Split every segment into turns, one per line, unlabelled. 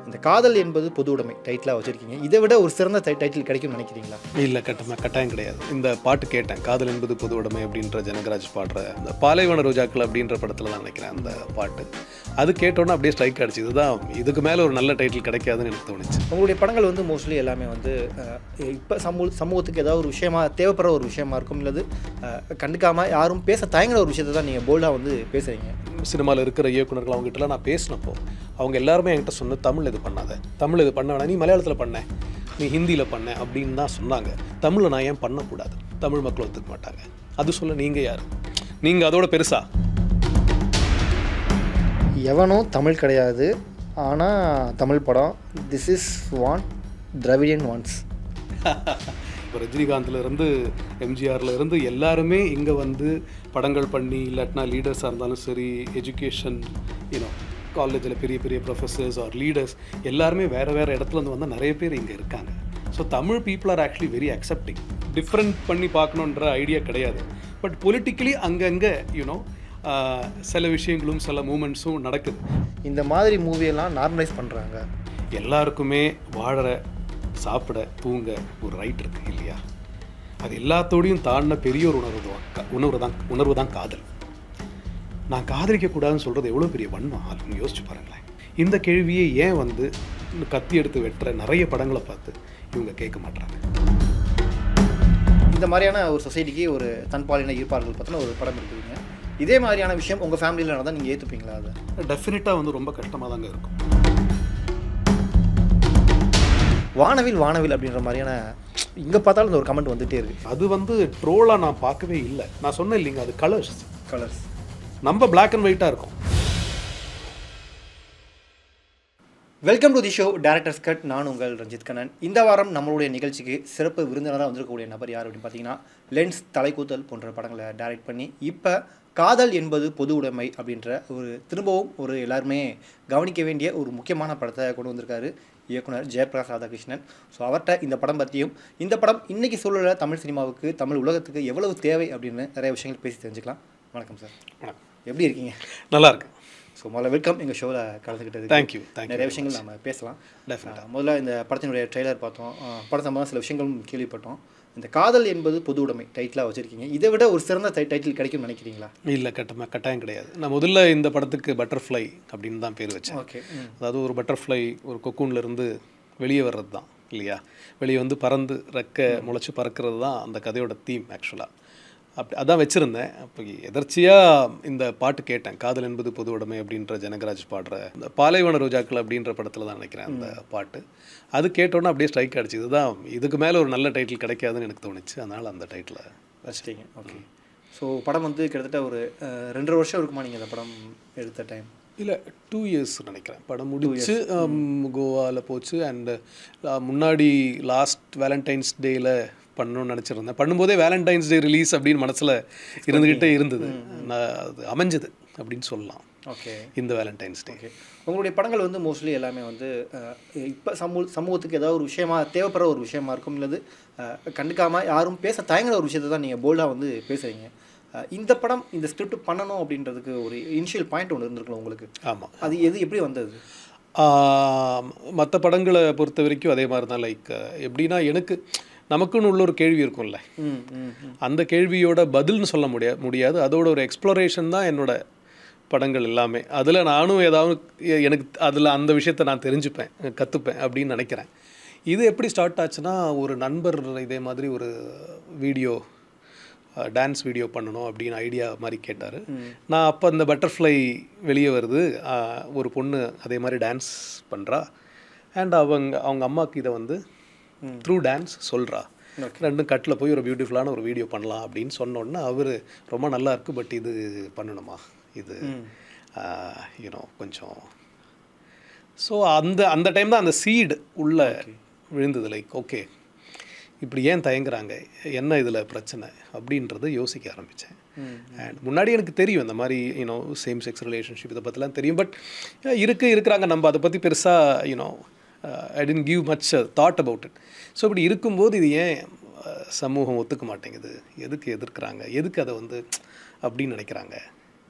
இந்த காதல் என்பது பொது உடைமை டைட்டிலாக வச்சுருக்கீங்க. இதை விட ஒரு சிறந்த டைட்டில் கிடைக்கும்னு நினைக்கிறீங்களா?
இல்லை, கட்டாயம் கிடையாது. இந்த பாட்டு கேட்டேன், காதல் என்பது பொது உடைமை அப்படின்ற ஜனகராஜ் பாடுற இந்த பாலைவன ரோஜாக்கள் அப்படின்ற படத்தில் தான் நினைக்கிறேன் அந்த பாட்டு. அது கேட்டோன்னே அப்படியே ஸ்ட்ரைக் அடிச்சு, இதுதான் இதுக்கு மேலே ஒரு நல்ல டைட்டில் கிடைக்காதுன்னு எனக்கு தோணுச்சு.
உங்களுடைய படங்கள் வந்து மோஸ்ட்லி எல்லாமே வந்து இப்போ சமூகத்துக்கு ஏதாவது ஒரு விஷயமா தேவைப்படுற ஒரு விஷயமா இருக்கும், இல்லது கண்டுக்காமல் யாரும் பேச தயங்குற ஒரு விஷயத்தை தான் நீங்கள் போல்டாக வந்து பேசுகிறீங்க.
சினிமாவில் இருக்கிற இயக்குனர்கள் அவங்ககிட்டலாம் நான் பேசினப்போ அவங்க எல்லாருமே என்கிட்ட சொன்ன, தமிழ் இது பண்ணாத, தமிழ் இது பண்ண வேணாம், நீ மலையாளத்தில் பண்ண, நீ ஹிந்தியில் பண்ண அப்படின்னு தான் சொன்னாங்க. தமிழில் நான் ஏன் பண்ணக்கூடாது? தமிழ் மக்கள் ஒத்துக்க மாட்டாங்க. அது சொல்ல நீங்கள் யார்? நீங்கள் அதோட பெருசா?
எவனும் தமிழ் கிடையாது, ஆனால் தமிழ் படம் this is one Dravidian once.
இப்போ ரஜினிகாந்த்லேருந்து எம்ஜிஆர்லேருந்து எல்லாருமே இங்கே வந்து படங்கள் பண்ணி, இல்லாட்டினா லீடர்ஸாக இருந்தாலும் சரி, எஜுகேஷன் காலேஜில் பெரிய பெரிய ப்ரொஃபஸர்ஸ் ஆர் லீடர்ஸ் எல்லாருமே வேறு வேறு இடத்துலேருந்து வந்தால் நிறைய பேர் இங்கே இருக்காங்க. So Tamil people are actually very accepting. Different பண்ணி பார்க்கணுன்ற ஐடியா கிடையாது. பட் பொலிட்டிக்கலி அங்கங்கே சில விஷயங்களும் சில மூமெண்ட்ஸும் நடக்குது.
இந்த மாதிரி மூவியெல்லாம் நார்மலைஸ் பண்ணுறாங்க.
எல்லாருக்குமே வாழற, சாப்பிட, தூங்க ஒரு ரைட் இருக்குது இல்லையா? அது எல்லாத்தோடையும் தாண்டின பெரிய ஒரு உணர்வு தான் காதல். நான் காதலிக்கக்கூடாதுன்னு சொல்கிறது எவ்வளோ பெரிய வன்மம் ஆளுன்னு யோசிச்சு பாருங்களேன். இந்த கேள்வியை ஏன் வந்து கத்தி எடுத்து வெட்டுற நிறைய படங்களை பார்த்து இவங்க கேட்க மாட்டாங்க.
இந்த மாதிரியான ஒரு சொசைட்டிக்கு ஒரு தன்பாலின ஈர்ப்பாளர்கள் பற்றின ஒரு படம் இருக்குதுங்க. இதே மாதிரியான விஷயம் உங்கள் ஃபேமிலியில் நடந்தால் நீங்கள் ஏற்றுப்பீங்களா? அதை
டெஃபினட்டாக வந்து ரொம்ப கஷ்டமாக தாங்க இருக்கும்.
வானவில் அப்படின்ற மாதிரியான இங்கே பார்த்தாலும் இந்த ஒரு கமெண்ட் வந்துகிட்டே இருக்குது.
அது வந்து ட்ரோலாக நான் பார்க்கவே இல்லை. நான் சொன்னேன் இல்லைங்க, அது கலர்ஸ் நம்ம பிளாக் அண்ட் ஒயிட்டாக இருக்கும்.
Welcome to the show directors cut. நான் உங்கள் ரஞ்சித் கண்ணன். இந்த வாரம் நம்மளுடைய நிகழ்ச்சிக்கு சிறப்பு விருந்தினராக வந்திருக்கக்கூடிய நபர் யார் அப்படின்னு பார்த்தீங்கன்னா, லென்ஸ், தலைக்கூத்தல் போன்ற படங்களை டைரக்ட் பண்ணி இப்போ காதல் என்பது பொது உடைமை அப்படின்ற திரும்பவும் ஒரு எல்லாருமே கவனிக்க வேண்டிய ஒரு முக்கியமான படத்தை கொண்டு வந்திருக்காரு இயக்குனர் ஜெயபிரகாஷ் ராதாகிருஷ்ணன். ஸோ அவர்கிட்ட இந்த படம் பற்றியும், இந்த படம் இன்றைக்கி சூழலில் தமிழ் சினிமாவுக்கு, தமிழ் உலகத்துக்கு எவ்வளவு தேவை அப்படின்னு நிறைய விஷயங்கள் பேசி தெரிஞ்சுக்கலாம். வணக்கம் சார்.
வணக்கம்.
எப்படி இருக்கீங்க?
நல்லா இருக்கு.
ஸோ முதல்ல வெல்கம் எங்கள் ஷோவில் கலந்துக்கிட்டது.
தேங்க்யூ.
நிறைய விஷயங்கள் நம்ம பேசலாம்.
டெஃபினட்டாக
முதல்ல இந்த படத்தினுடைய ட்ரெய்லர் பார்த்தோம், படம் சம்பந்தமாக சில விஷயங்களும் கேள்விப்பட்டோம். இந்த காதல் என்பது பொது உடைமை டைட்டிலாக வச்சுருக்கீங்க. இதை விட ஒரு சிறந்த டைட்டில் கிடைக்கும்னு நினைக்கிறீங்களா?
இல்லை, கட்டாயம் கிடையாது. நான் முதல்ல இந்த படத்துக்கு பட்டர்ஃப்ளை அப்படின்னு தான் பேர் வச்சேன்.
ஓகே.
அதாவது ஒரு பட்டர்ஃப்ளை ஒரு கொக்கூன்லேருந்து வெளியே வர்றது தான் இல்லையா? வெளியே வந்து பறந்து ரெக்க முளைச்சி பறக்கிறது தான் அந்த கதையோட தீம் ஆக்சுவலாக. அதான் வச்சுருந்தேன். அப்போ எதர்ச்சியாக இந்த பாட்டு கேட்டேன், காதல் என்பது பொது உடைமை அப்படின்ற ஜனகராஜ் பாடுற இந்த பாலைவன ரோஜாக்கள் அப்படின்ற படத்தில் தான் நினைக்கிறேன் அந்த பாட்டு. அது கேட்டோன்னே அப்படியே ஸ்ட்ரைக் அடிச்சு, இதுதான் இதுக்கு மேலே ஒரு நல்ல டைட்டில் கிடைக்காதுன்னு எனக்கு தோணுச்சு. அதனால் அந்த டைட்டில்
வச்சிட்டிங்க. ஓகே. ஸோ படம் வந்து கிட்டத்தட்ட ஒரு 2.5 வருஷம் இருக்குமா நீங்கள் இந்த படம் எடுத்த டைம்?
இல்லை, 2 இயர்ஸ் நினைக்கிறேன். படம் முடிச்சு கோவாவில் போச்சு. அண்டு முன்னாடி லாஸ்ட் வேலண்டைன்ஸ் டேயில் பண்ணணும்னு நினச்சிருந்தேன். பண்ணும்போதே வேலண்டைன்ஸ் டே ரிலீஸ் அப்படின்னு மனசில் இருந்துக்கிட்டே இருந்தது. நான் அது அமைஞ்சது அப்படின்னு சொல்லலாம்.
ஓகே. இந்த
வேலண்டைன்ஸ் டே.
ஓகே. உங்களுடைய படங்கள் வந்து மோஸ்ட்லி எல்லாமே வந்து இப்போ சமூகத்துக்கு ஏதாவது ஒரு விஷயமா தேவைப்படுற ஒரு விஷயமா இருக்கும், இல்லது கண்டுக்காமல் யாரும் பேச தயங்குற ஒரு விஷயத்தை தான் நீங்கள் போல்டாக வந்து பேசுகிறீங்க. இந்த படம் இந்த ஸ்கிரிப்ட் பண்ணணும் அப்படின்றதுக்கு ஒரு இனிஷியல் பாயிண்ட் ஒன்று இருந்திருக்கலாம் உங்களுக்கு.
ஆமாம்.
அது எப்படி வந்தது?
மற்ற படங்களை பொறுத்த வரைக்கும் அதே மாதிரி தான். லைக் எப்படின்னா, நமக்குன்னு உள்ள ஒரு கேள்வி இருக்கும்ல, அந்த கேள்வியோட பதில்னு சொல்ல முடியாது. அதோட ஒரு எக்ஸ்ப்ளோரேஷன் தான் என்னோட படங்கள் எல்லாமே. அதில் நானும் ஏதாவது எனக்கு அதில் அந்த விஷயத்தை நான் தெரிஞ்சுப்பேன், கற்றுப்பேன் அப்படின்னு நினைக்கிறேன். இது எப்படி ஸ்டார்ட் ஆச்சுன்னா, ஒரு நண்பர் இதே மாதிரி ஒரு டான்ஸ் வீடியோ பண்ணணும் அப்படின்னு ஐடியா மாதிரி கேட்டார். நான் அப்போ அந்த பட்டர்ஃப்ளை வெளியே வருது, ஒரு பொண்ணு அதே மாதிரி டான்ஸ் பண்ணுறா, அண்ட் அவங்க அம்மாவுக்கு இதை வந்து த்ரூ டான்ஸ் சொல்கிறா. ரெண்டும் கட்டில் போய் ஒரு பியூட்டிஃபுல்லான ஒரு வீடியோ பண்ணலாம் அப்படின்னு சொன்னோன்னா அவர் ரொம்ப நல்லா இருக்குது, பட் இது பண்ணணுமா, இது கொஞ்சம். ஸோ அந்த டைம் தான் அந்த சீடு உள்ள விழுந்தது. லைக் ஓகே, இப்படி ஏன் தயங்குறாங்க, என்ன இதில் பிரச்சனை அப்படின்றத யோசிக்க ஆரம்பித்தேன். அண்ட் முன்னாடி எனக்கு தெரியும் இந்த மாதிரி சேம் செக்ஸ் ரிலேஷன்ஷிப் இதை பற்றிலாம் தெரியும். பட் இருக்கிறாங்க, நம்ம அதை பற்றி பெருசாக I didn't give much thought about it. So இப்படி இருக்கும்போது இது ஏன் சமூகம் ஒத்துக்க மாட்டேங்குது, எதுக்கு எதிர்க்கிறாங்க, எதுக்கு அதை வந்து அப்படின்னு நினைக்கிறாங்க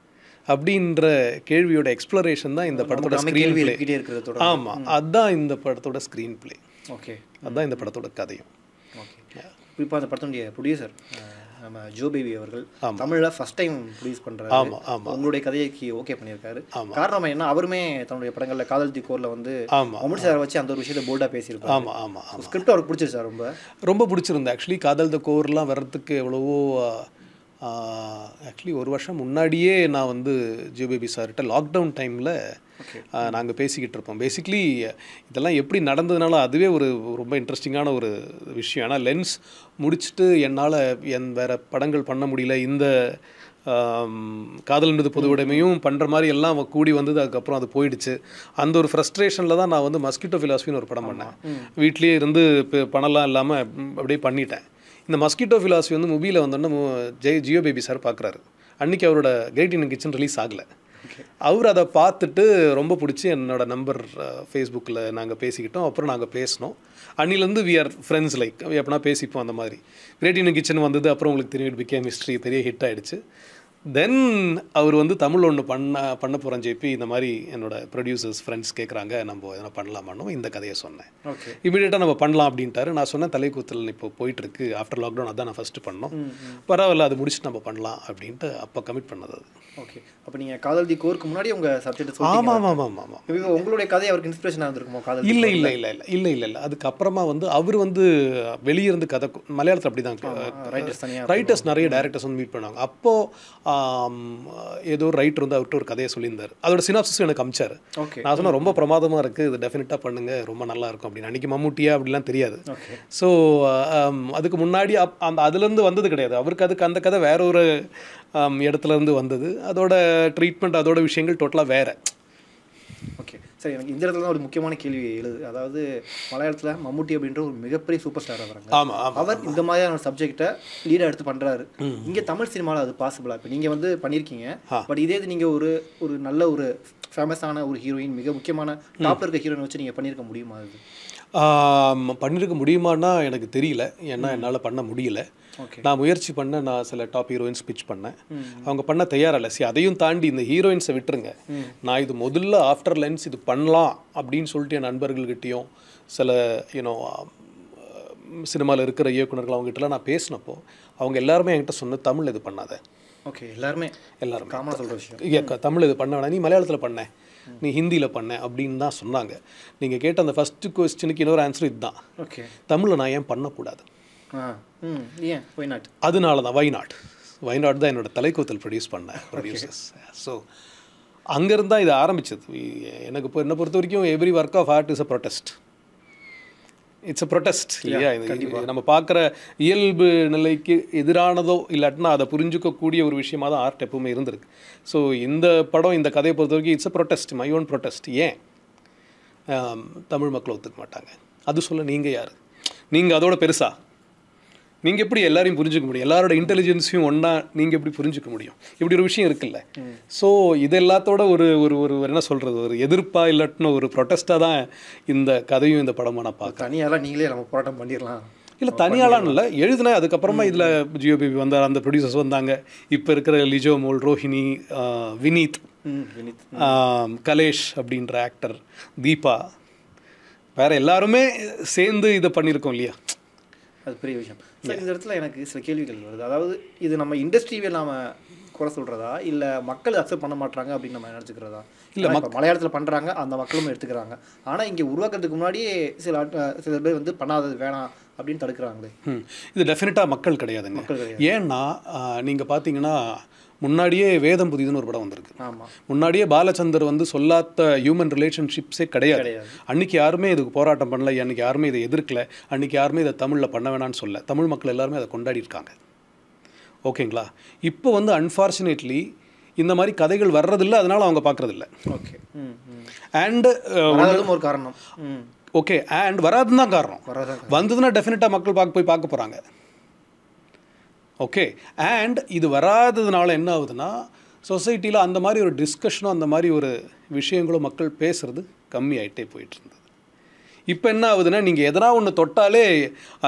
அப்படின்ற கேள்வியோட எக்ஸ்ப்ளரேஷன் தான் இந்த படத்தோட ஸ்க்ரீன் பிளே. ஆமாம், அதுதான் இந்த படத்தோட ஸ்க்ரீன் பிளே.
ஓகே,
அதுதான் இந்த படத்தோட கதையும்.
ஓகே, குறிப்பாக அந்த படத்துடைய ப்ரொடியூசர் நம்ம ஜோ பேபி அவர்கள் தமிழில் ஃபர்ஸ்ட் டைம் ப்ரொடியூஸ் பண்ணுறாரு.
ஆமாம் ஆமாம்,
உங்களுடைய கதைக்கு ஓகே பண்ணியிருக்காரு. காரணம் என்ன, அவருமே தன்னுடைய படங்களில் காதல் தி கோரில் வந்து மம்முட்டி சாரை வச்சு அந்த ஒரு விஷயத்தை போல்டாக பேசியிருப்பாரு.
ஆமாம் ஆமாம் ஆமாம்,
ஸ்கிரிப்ட் அவருக்கு பிடிச்சிருச்சா? ரொம்ப
பிடிச்சிருந்தேன். ஆக்சுவலி காதல் தி கோர்லாம் வர்றதுக்கு எவ்வளவோ ஆக்சுவலி ஒரு வருஷம் முன்னாடியே நான் வந்து ஜியோ பேபி சார்கிட்ட லாக்டவுன் டைமில் நாங்கள் பேசிக்கிட்டு இருப்போம். பேசிக்லி இதெல்லாம் எப்படி நடந்ததுனால அதுவே ஒரு ரொம்ப இன்ட்ரெஸ்டிங்கான ஒரு விஷயம். ஆனால் லென்ஸ் முடிச்சுட்டு என்னால் வேறு படங்கள் பண்ண முடியல, இந்த காதல்ன்றது பொது உடைமையும் பண்ணுற மாதிரி எல்லாம் கூடி வந்தது. அதுக்கப்புறம் அது போயிடுச்சு. அந்த ஒரு ஃப்ரஸ்ட்ரேஷனில் தான் நான் வந்து மஸ்கிட்டோ ஃபிலாசபின்னு ஒரு படம் பண்ணேன். வீட்லேயே இருந்து பணம்லாம் இல்லாமல் அப்படியே பண்ணிட்டேன். இந்த மஸ்கிட்டோ ஃபிலாசபி வந்து மூவியில் வந்தோன்னே ஜியோ பேபி சார் பார்க்குறாரு. அன்றைக்கி அவரோட கிரேட் இந்தியன் கிச்சன் ரிலீஸ் ஆகலை. அவர் அதை பார்த்துட்டு ரொம்ப பிடிச்சி என்னோட நம்பர் ஃபேஸ்புக்கில் நாங்கள் பேசிக்கிட்டோம். அப்புறம் நாங்கள் பேசினோம். அன்னிலேருந்து வி ஆர் ஃப்ரெண்ட்ஸ், லைக் எப்படின்னா பேசிப்போம் அந்த மாதிரி. கிரேட் இந்தியன் கிச்சன் வந்தது. அப்புறம் உங்களுக்கு தெரியும், இட் பிகேம் ஹிஸ்ட்ரி, பெரிய ஹிட் ஆகிடுச்சு. தென் அவர் வந்து தமிழ் ஒன்று பண்ண போகிறேன் ஜேபி, இந்த மாதிரி என்னோட ப்ரொடியூசர்ஸ் ஃப்ரெண்ட்ஸ் கேட்குறாங்க, நம்ம எதனா பண்ணலாமான்னு இந்த கதையை சொன்னேன்.
ஓகே,
இமீடியட்டாக நம்ம பண்ணலாம் அப்படின்ட்டாரு. நான் சொன்னேன் தலைக்கூத்தல் இப்போ போயிட்டுருக்கு, ஆஃப்டர் லாக்டவுன் அதான் நான் ஃபஸ்ட்டு பண்ணோம், பரவாயில்ல அது முடிச்சுட்டு நம்ம பண்ணலாம் அப்படின்ட்டு அப்போ கமிட் பண்ணது அது.
ஓகே, அப்போ நீங்கள் காதல் தி கோருக்கு முன்னாடி உங்கள் சப்ஜெக்ட்?
ஆமாம் ஆமாம் ஆமாம் ஆமாம்.
உங்களுடைய கதை அவருக்கு இன்ஸ்பிரேஷனாக இருந்திருக்குமோ? காதல்
இல்லை இல்லை இல்லை இல்லை இல்லை இல்லை இல்லை. அதுக்கப்புறமா வந்து அவர் வந்து வெளியிருந்து கதை மலையாளத்தில் அப்படி தான் ரைட்டர்ஸ் நிறைய டைரக்டர்ஸ் வந்து மீட் பண்ணாங்க. அப்போது ஏதோ ஒரு ரைட்டர் வந்து அவர்கிட்ட ஒரு கதையை சொல்லியிருந்தார். அதோட சினாப்சிஸ் எனக்கு அமிச்சார். நான் சொன்னேன் ரொம்ப பிரமாதமாக இருக்குது, இது டெஃபினட்டாக பண்ணுங்கள், ரொம்ப நல்லா இருக்கும் அப்படின்னு. அன்றைக்கி மம்முட்டியா அப்படிலாம் தெரியாது. ஸோ அதுக்கு முன்னாடி அதுலேருந்து வந்தது கிடையாது அவருக்கு. அதுக்கு அந்த கதை வேற ஒரு இடத்துலேருந்து வந்தது. அதோட ட்ரீட்மெண்ட், அதோட விஷயங்கள் டோட்டலாக வேறு.
ஓகே, சரி, எனக்கு இந்த இடத்துல தான் ஒரு முக்கியமான கேள்வி எழுது. அதாவது மலையாளத்தில் மம்முட்டி அப்படின்ற ஒரு மிகப்பெரிய சூப்பர் ஸ்டார் வராங்க. அவர் இந்த மாதிரியான சப்ஜெக்டை லீடாக எடுத்து பண்ணுறாரு. இங்கே தமிழ் சினிமாவில் அது பாசிபிளா? இப்போ நீங்கள் வந்து பண்ணியிருக்கீங்க, பட் இதே இது நீங்கள் ஒரு நல்ல ஒரு ஃபேமஸான ஒரு ஹீரோயின், மிக முக்கியமான டாப்பில் இருக்க ஹீரோயின் வச்சு நீங்கள் பண்ணியிருக்க முடியுமா? அது
பண்ணியிருக்க முடியுமான்னா எனக்கு தெரியல, ஏன்னா என்னால் பண்ண முடியல. நான் முயற்சி பண்ணேன், நான் சில டாப் ஹீரோயின்ஸ் பிச் பண்ணேன், அவங்க பண்ண தயாரில்லை. சரி, அதையும் தாண்டி இந்த ஹீரோயின்ஸை விட்டுருங்க, நான் இது முதல்ல ஆஃப்டர் லென்ஸ் இது பண்ணலாம் அப்படின்னு சொல்லிட்டு என் நண்பர்கள்கிட்டையும் சில சினிமாவில் இருக்கிற இயக்குநர்கள் அவங்ககிட்டலாம் நான் பேசினப்போ அவங்க எல்லாருமே என்கிட்ட சொன்ன, தமிழ் இது பண்ணாத.
ஓகே, எல்லாருமே காமனாக சொல்கிற விஷயம்,
தமிழ் இது பண்ண வேணாம், நீ மலையாளத்தில் பண்ண, நீ ஹிந்தியில் பண்ண அப்படின்னு தான் சொன்னாங்க. நீங்கள் கேட்ட அந்த ஃபஸ்ட்டு கொஸ்டினுக்கு இன்னொரு ஆன்சர் இதுதான்.
ஓகே,
தமிழில் நான் ஏன் பண்ணக்கூடாது?
ஏன் ஒய்நாட்?
அதனால தான் ஒய்நாட் தான் என்னோட தலைக்கூத்தல் ப்ரொடியூஸ் பண்ணேன் ப்ரொடியூசர்ஸ். ஸோ அங்கேருந்து தான் இது ஆரம்பிச்சது. எனக்கு இப்போ என்னை பொறுத்த வரைக்கும் every work of art is a protest. It's a protest இல்லையா? நம்ம பார்க்குற இயல்பு நிலைக்கு எதிரானதோ இல்லாட்டினா அதை புரிஞ்சுக்கக்கூடிய ஒரு விஷயமாக தான் ஆர்ட் எப்பவுமே இருந்திருக்கு. ஸோ இந்த படம், இந்த கதையை பொறுத்த வரைக்கும் it's a protest, my own protest. ஏன் தமிழ் மக்கள் ஒத்துக்க மாட்டாங்க? அது சொல்ல நீங்கள் யார்? நீங்கள் அதோட பெருசா? நீங்கள் எப்படி எல்லாரையும் புரிஞ்சுக்க முடியும்? எல்லாரோட இன்டெலிஜென்ஸையும் ஒன்றா நீங்கள் எப்படி புரிஞ்சுக்க முடியும்? இப்படி ஒரு விஷயம் இருக்குல்ல. ஸோ இது எல்லாத்தோட ஒரு ஒரு ஒரு என்ன சொல்கிறது, ஒரு எதிர்ப்பா இல்லாட்டின ஒரு ப்ரொட்டஸ்ட்டாக தான் இந்த கதையும் இந்த படமாக நான் பார்க்குறேன்.
தனியாலாம் நீங்களே நம்ம போராட்டம் பண்ணிடலாம்? இல்லை,
தனியாலாம் இல்லை, எழுதினேன். அதுக்கப்புறமா இதில் ஜியோ பேபி வந்தார், அந்த ப்ரொடியூசர்ஸ் வந்தாங்க. இப்போ இருக்கிற லிஜோ மோல், ரோஹிணி, வினீத், கலேஷ் அப்படின்ற ஆக்டர், தீபா, வேறு எல்லாருமே சேர்ந்து இதை பண்ணியிருக்கோம் இல்லையா?
அது பெரிய விஷயம். சார், இந்த இடத்துல எனக்கு சில கேள்விகள் வருது. அதாவது இது நம்ம இண்டஸ்ட்ரியை நாம் குறை சொல்கிறதா, இல்லை மக்கள் அக்செப்ட் பண்ண மாட்டாங்க அப்படின்னு நம்ம நினச்சிக்கிறதா? இல்லை, மலையாளத்தில் பண்ணுறாங்க, அந்த மக்களும் எடுத்துக்கிறாங்க. ஆனால் இங்கே உருவாக்குறதுக்கு முன்னாடியே சில பேர் வந்து பண்ணாதது வேணாம் அப்படின்னு தடுக்கிறாங்களே.
இது டெஃபினட்டாக மக்கள் கிடையாதுங்க. ஏன்னா நீங்கள் பார்த்தீங்கன்னா முன்னாடியே வேதம் புதிதுன்னு ஒரு படம் வந்திருக்கு. முன்னாடியே பாலச்சந்தர் வந்து சொல்லாத ஹியூமன் ரிலேஷன்ஷிப்ஸே கிடையாது. அன்றைக்கி யாருமே இதுக்கு போராட்டம் பண்ணல, அன்றைக்கி யாருமே இதை எதிர்க்கல, அன்றைக்கி யாருமே இதை தமிழில் பண்ண வேணான்னு சொல்ல. தமிழ் மக்கள் எல்லாருமே அதை கொண்டாடி இருக்காங்க. ஓகேங்களா? இப்போ வந்து அன்ஃபார்ச்சுனேட்லி இந்த மாதிரி கதைகள் வர்றதில்லை, அதனால் அவங்க பார்க்குறதில்ல.
ஓகே,
அண்ட்
ஒரு காரணம்.
ஓகே, அண்ட் வராதுன்னு தான் காரணம். வந்ததுன்னா டெஃபினட்டாக மக்கள் போய் பார்க்க போகிறாங்க. ஓகே, அண்ட் இது வராததுனால என்ன ஆகுதுன்னா, சொசைட்டியில் அந்த மாதிரி ஒரு டிஸ்கஷனும் அந்த மாதிரி ஒரு விஷயங்களும் மக்கள் பேசுகிறது கம்மி ஆகிட்டே போயிட்டு இருந்தது. இப்போ என்ன ஆகுதுன்னா, நீங்கள் எதனா ஒன்று தொட்டாலே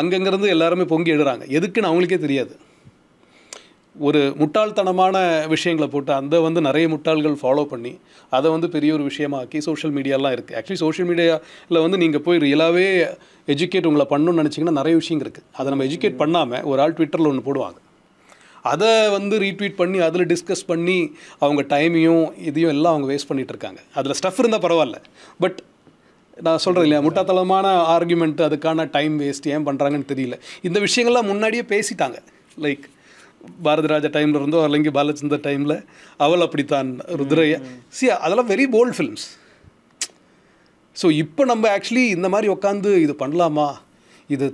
அங்கங்கேருந்து எல்லாருமே பொங்கி எழுறாங்க. எதுக்குன்னு அவங்களுக்கே தெரியாது. ஒரு முட்டாள்தனமான விஷயங்களை போட்டு அந்த வந்து நிறைய முட்டாள்கள் ஃபாலோ பண்ணி அதை வந்து பெரிய ஒரு விஷயமாக்கி சோஷியல் மீடியாலாம் இருக்குது. ஆக்சுவலி சோஷியல் மீடியாவில் வந்து நீங்கள் போய் ரியலாகவே எஜுகேட் உங்களை பண்ணணும்னு நினச்சிங்கன்னா நிறைய விஷயங்கள் இருக்குது. அதை நம்ம எஜுகேட் பண்ணாமல் ஒரு ஆள் ட்விட்டரில் ஒன்று போடுவாங்க, அதை வந்து ரீட்வீட் பண்ணி அதில் டிஸ்கஸ் பண்ணி அவங்க டைமையும் இதையும் எல்லாம் அவங்க வேஸ்ட் பண்ணிகிட்டு இருக்காங்க. அதில் ஸ்டஃப் இருந்தால் பரவாயில்ல, பட் நான் சொல்கிறேன் இல்லையா, முட்டாத்தனமான ஆர்குமெண்ட், அதுக்கான டைம் வேஸ்ட் ஏன் பண்ணுறாங்கன்னு தெரியல. இந்த விஷயங்கள்லாம் முன்னாடியே பேசிட்டாங்க. லைக் பாரதிராஜா டைமில் இருந்தோ அல்லங்கி பாலச்சந்தர் டைமில் அவள் அப்படித்தான், ருத்ரையா, அதெல்லாம் வெரி போல்ட் ஃபிலிம்ஸ். ஸோ இப்போ நம்ம ஆக்சுவலி இந்த மாதிரி உட்காந்து இது பண்ணலாமா, இது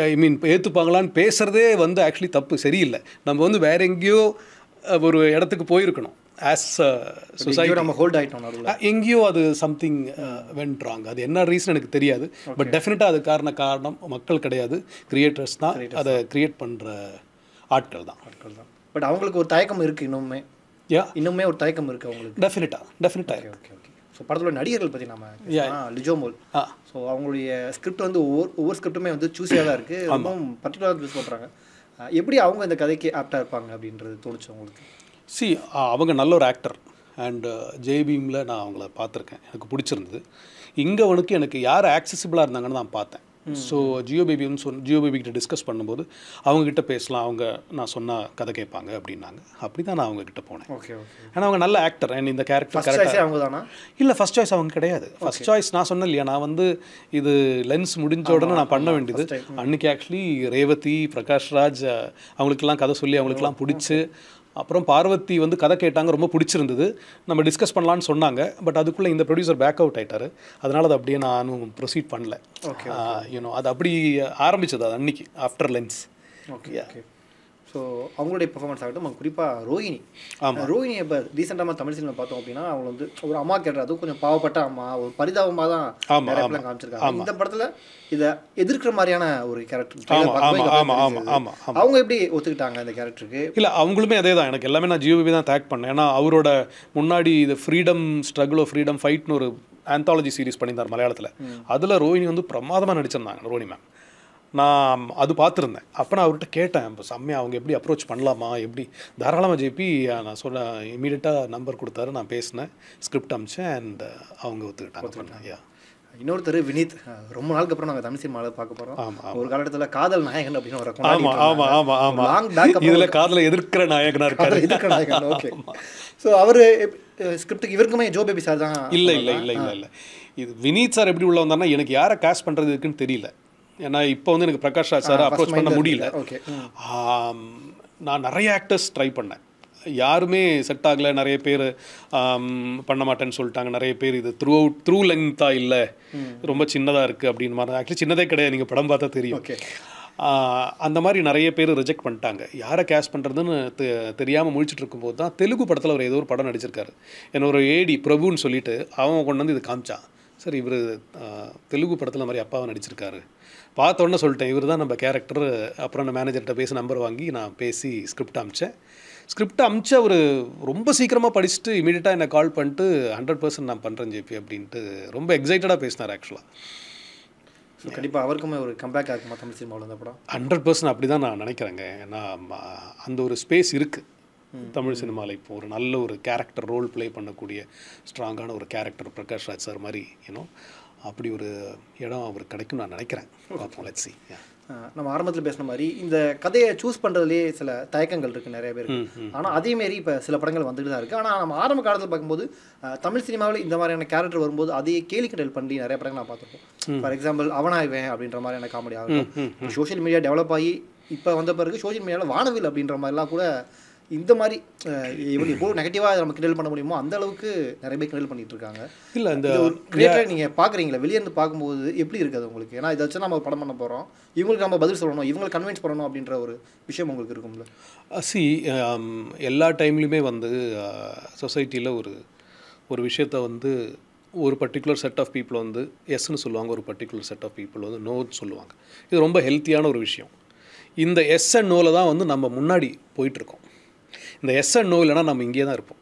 ஐ மீன் ஏற்றுப்பாங்களான்னு பேசுகிறதே வந்து ஆக்சுவலி தப்பு, சரியில்லை. நம்ம வந்து வேற எங்கேயோ ஒரு இடத்துக்கு போயிருக்கணும். ஆஸ் சொசைட்டி
நம்ம ஹோல்ட் ஆகிட்டோம்
எங்கேயோ, அது சம்திங் வென்ட் ராங். அது என்ன ரீசன் எனக்கு தெரியாது, பட் டெஃபினட்டாக அது காரணம் மக்கள் கிடையாது, கிரியேட்டர்ஸ் தான், அதை கிரியேட் பண்ணுற ஆட்கள் தான்.
பட் அவங்களுக்கு ஒரு தயக்கம் இருக்குது இன்னுமே ஒரு தயக்கம் இருக்குது அவங்களுக்கு.
டெஃபினட்டாக.
ஓகே. ஸோ படத்தோட நடிகர்கள் பற்றி நம்ம லிஜோ மோல். ஸோ அவங்களுடைய ஸ்கிரிப்ட் வந்து ஒவ்வொரு ஸ்கிரிப்ட்டுமே வந்து சூஸியாக தான் இருக்குது, ரொம்ப பர்டிகுலராக யூஸ் பண்ணுறாங்க. எப்படி அவங்க இந்த கதைக்கு ஆப்டாக இருப்பாங்க அப்படின்றது தோணுச்சு அவங்களுக்கு?
அவங்க நல்ல ஒரு ஆக்டர். அண்டு ஜேபிஎம்மில் நான் அவங்கள பார்த்துருக்கேன், எனக்கு பிடிச்சிருந்தது. இங்கே எனக்கு யார் ஆக்சசிபிளாக இருந்தாங்கன்னு நான் பார்த்தேன். ஸோ ஜியோ பேபிகிட்ட டிஸ்கஸ் பண்ணும்போது அவங்கக்கிட்ட பேசலாம், அவங்க நான் சொன்ன கதை கேட்பாங்க அப்படின்னாங்க. அப்படி தான் நான் அவங்கக்கிட்ட போனேன். ஆனால் அவங்க நல்ல ஆக்டர். அண்ட் இந்த கேரக்டர் கரெக்டாக
அவங்க தானா?
இல்லை, ஃபஸ்ட் சாய்ஸ் அவங்க கிடையாது. ஃபஸ்ட் சாய்ஸ் நான் சொன்னேன் இல்லையா, நான் வந்து இது லென்ஸ் முடிஞ்ச உடனே நான் பண்ண வேண்டியது. அன்றைக்கி ஆக்சுவலி ரேவதி, பிரகாஷ்ராஜ் அவங்களுக்கெல்லாம் கதை சொல்லி அவங்களுக்கெல்லாம் பிடிச்சி, அப்புறம் பார்வதி வந்து கதை கேட்டாங்க, ரொம்ப பிடிச்சிருந்தது, நம்ம டிஸ்கஸ் பண்ணலான்னு சொன்னாங்க. பட் அதுக்குள்ளே இந்த ப்ரொடியூசர் பேக் அவுட் ஆகிட்டார். அதனால் அது அப்படியே நானும் ப்ரொசீட் பண்ணல. யூனோ அது அப்படி ஆரம்பிச்சது அது அன்னைக்கு ஆஃப்டர் லென்ஸ்.
ஓகே. ஸோ அவங்களுடைய பெர்ஃபார்மன்ஸ் ஆகட்டும், குறிப்பாக ரோஹிணி. ரோஹிணி இப்போ ரீசெண்டாக தமிழ் சினிமா பார்த்தோம் அப்படின்னா அவங்க வந்து ஒரு அம்மா கேட்டர், அதுவும் கொஞ்சம் பாவப்பட்ட அம்மா, ஒரு பரிதாபமாக தான் நிறைய பேர் காமிச்சிருக்காங்க. இந்த படத்தில் இதை எதிர்க்கிற மாதிரியான ஒரு கேரக்டர் அவங்க எப்படி ஒத்துக்கிட்டாங்க இந்த கேரக்டருக்கு?
இல்லை, அவங்களுமே அதே தான். எனக்கு எல்லாமே நான் ஜியோபி தான் டேக் பண்ணேன். ஏன்னா அவரோட முன்னாடி இது ஃப்ரீடம் ஸ்ட்ரகிள் ஆஃப் ஃப்ரீடம் ஃபைட்னு ஒரு ஆந்தாலஜி சீரிஸ் பண்ணியிருந்தார் மலையாளத்தில். அதில் ரோஹிணி வந்து பிரமாதமாக நடிச்சிருந்தாங்க, ரோஹிணி மேம். நான் அது பார்த்துருந்தேன். அப்போ நான் அவர்கிட்ட கேட்டேன், இப்போ செம்மையாக அவங்க எப்படி அப்ரோச் பண்ணலாமா, எப்படி தாராளமாக ஜேபி. நான் சொன்ன இமீடியட்டாக நம்பர் கொடுத்தாரு, நான் பேசினேன், ஸ்கிரிப்ட் அமிச்சேன், அண்ட் அவங்க ஒத்துக்கிட்டாங்க.
இன்னொருத்தர் வினீத், ரொம்ப நாளுக்கு அப்புறம் நாங்கள் தமிழ் சினிமாவில் பார்க்க போகிறோம். ஒரு காலகட்டத்தில் காதல் நாயகன் அப்படின்னு ஒரு
இதில் காதலை எதிர்க்கிற நாயகனாக இருக்காரு.
ஓகே. ஸோ அவர் ஸ்கிரிப்டுக்கு இவருக்குமே ஜோ பேபி சார் தான்?
இல்லை, இது வினீத் சார் எப்படி உள்ள வந்தார்னா, எனக்கு யாரை காஸ்ட் பண்ணுறது இருக்குன்னு தெரியல. ஏன்னா இப்போ வந்து எனக்கு பிரகாஷ் ராஜ் சார் அப்ரோச் பண்ண முடியல. நான் நிறைய ஆக்டர்ஸ் ட்ரை பண்ணேன், யாருமே செட் ஆகலை. நிறைய பேர் பண்ண மாட்டேன்னு சொல்லிட்டாங்க. நிறைய பேர் இது த்ரூ லெங்க்த்தாக இல்லை, ரொம்ப சின்னதாக இருக்குது அப்படின்னு மாதிரி. ஆக்சுவலி சின்னதே கிடையாது, நீங்கள் படம் பார்த்தா தெரியும். அந்த மாதிரி நிறைய பேர் ரிஜெக்ட் பண்ணிட்டாங்க. யாரை கேஷ் பண்ணுறதுன்னு தெரியாமல் முழிச்சிட்டு இருக்கும்போது தான் தெலுங்கு படத்தில் அவர் ஏதோ ஒரு படம் நடிச்சிருக்காரு. என்ன ஒரு ஏடி பிரபுன்னு சொல்லிட்டு அவன் கொண்டு வந்து இது காமிச்சான். சார் இவர் தெலுங்கு படத்தில் மாதிரி அப்பாவை நடிச்சிருக்காரு. பார்த்தோன்னே சொல்லிட்டேன், இவர் தான் நம்ம கேரக்டர். அப்புறம் நான் மேனேஜர்கிட்ட பேசி நம்பர் வாங்கி நான் பேசி ஸ்கிரிப்ட் அமிச்சேன். ஸ்கிரிப்ட் அமிச்சு அவர் ரொம்ப சீக்கிரமாக படிச்சுட்டு இமீடியட்டாக என்னை கால் பண்ணிட்டு 100% நான் பண்ணுறேன் ஜேபி அப்படின்ட்டு ரொம்ப எக்ஸைட்டடாக பேசினார். ஆக்சுவலாக
கண்டிப்பாக அவருக்குமே ஒரு கம்பேக் ஆகுமா தமிழ் சினிமாவில் இந்த படம்?
100% அப்படி தான் நான் நினைக்கிறேங்க. ஏன்னா அந்த ஒரு ஸ்பேஸ் இருக்குது தமிழ் சினிமாவில். இப்போ ஒரு நல்ல ஒரு கேரக்டர் ரோல் ப்ளே பண்ணக்கூடிய ஸ்ட்ராங்கான ஒரு கேரக்டர் பிரகாஷ் ராஜ் சார் மாதிரி அப்படி ஒரு இடம் அவருக்கு கிடைக்கும் நான் நினைக்கிறேன். Let's see.
நம்ம ஆரம்பத்தில் பேசின மாதிரி இந்த கதையை சூஸ் பண்ணுறதுலேயே சில தயக்கங்கள் இருக்குது நிறைய பேர். ஆனால் அதேமாரி இப்போ சில படங்கள் வந்துட்டு தான் இருக்குது. ஆனால் நம்ம ஆரம்ப காலத்தில் பார்க்கும்போது தமிழ் சினிமாவில் இந்த மாதிரியான கேரக்டர் வரும்போது அதையே கேலி கிண்டல் பண்ணி நிறைய படங்கள் நான் பார்த்துருப்போம். ஃபார் எக்ஸாம்பிள் அவனாய்வேன் அப்படின்ற மாதிரியான காமெடி ஆகும். சோஷியல் மீடியா டெவலப் ஆகி இப்போ வந்த பிறகு சோஷியல் மீடியாவில் வானவில் அப்படின்ற மாதிரிலாம் கூட இந்த மாதிரி எவ்வளோ நெகட்டிவாக நம்ம கிண்டல் பண்ண முடியுமோ அந்த அளவுக்கு நிறைய பேர் கிண்டல் பண்ணிட்டு இருக்காங்க.
இல்லை இந்த
கிரியேட்டரை நீங்கள் பார்க்குறீங்களா, வெளியேருந்து பார்க்கும்போது எப்படி இருக்குது உங்களுக்கு? ஏன்னா இதை வச்சு நம்ம படம் பண்ண போகிறோம், இவங்களுக்கு நம்ம பதில் சொல்லணும், இவங்களை கன்வின்ஸ் பண்ணணும் அப்படின்ற ஒரு விஷயம் உங்களுக்கு இருக்கும்ல?
எல்லா டைம்லையுமே வந்து சொசைட்டியில் ஒரு விஷயத்தை வந்து ஒரு பர்டிகுலர் செட் ஆஃப் பீப்புள் வந்து எஸ்ன்னு சொல்லுவாங்க, ஒரு பர்டிகுலர் செட் ஆஃப் பீப்புள் வந்து நோன்னு சொல்லுவாங்க. இது ரொம்ப ஹெல்த்தியான ஒரு விஷயம். இந்த எஸ் அண்ட் நோவில் தான் வந்து நம்ம முன்னாடி போயிட்டுருக்கோம். இந்த எஸ் அண்ட் நோ இல்லைனா நம்ம இங்கே தான் இருப்போம்.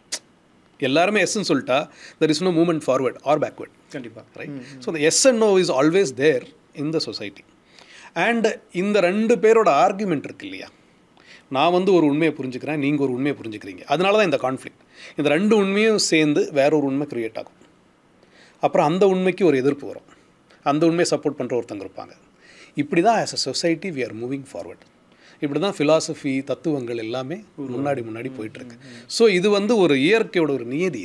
எல்லாருமே எஸ்ன்னு சொல்லிட்டா there is no movement forward or backward.
கண்டிப்பாக
ரைட். ஸோ இந்த yes and no is always there in the society. And இந்த ரெண்டு பேரோட ஆர்குமெண்ட் இருக்கு இல்லையா, நான் வந்து ஒரு உண்மையை புரிஞ்சுக்கிறேன், நீங்கள் ஒரு உண்மையை புரிஞ்சுக்கிறீங்க. அதனால தான் இந்த கான்ஃப்ளிக்ட். இந்த ரெண்டு உண்மையும் சேர்ந்து வேற ஒரு உண்மை க்ரியேட் ஆகும். அப்புறம் அந்த உண்மைக்கு ஒரு எதிர்ப்பு வரும். அந்த உண்மையை சப்போர்ட் பண்ணுற ஒருத்தங்க இருப்பாங்க. இப்படி தான் as a society we are moving forward. இப்படி தான் ஃபிலாசபி, தத்துவங்கள் எல்லாமே முன்னாடி போயிட்டுருக்கு. ஸோ இது வந்து ஒரு இயற்கையோட ஒரு நியதி.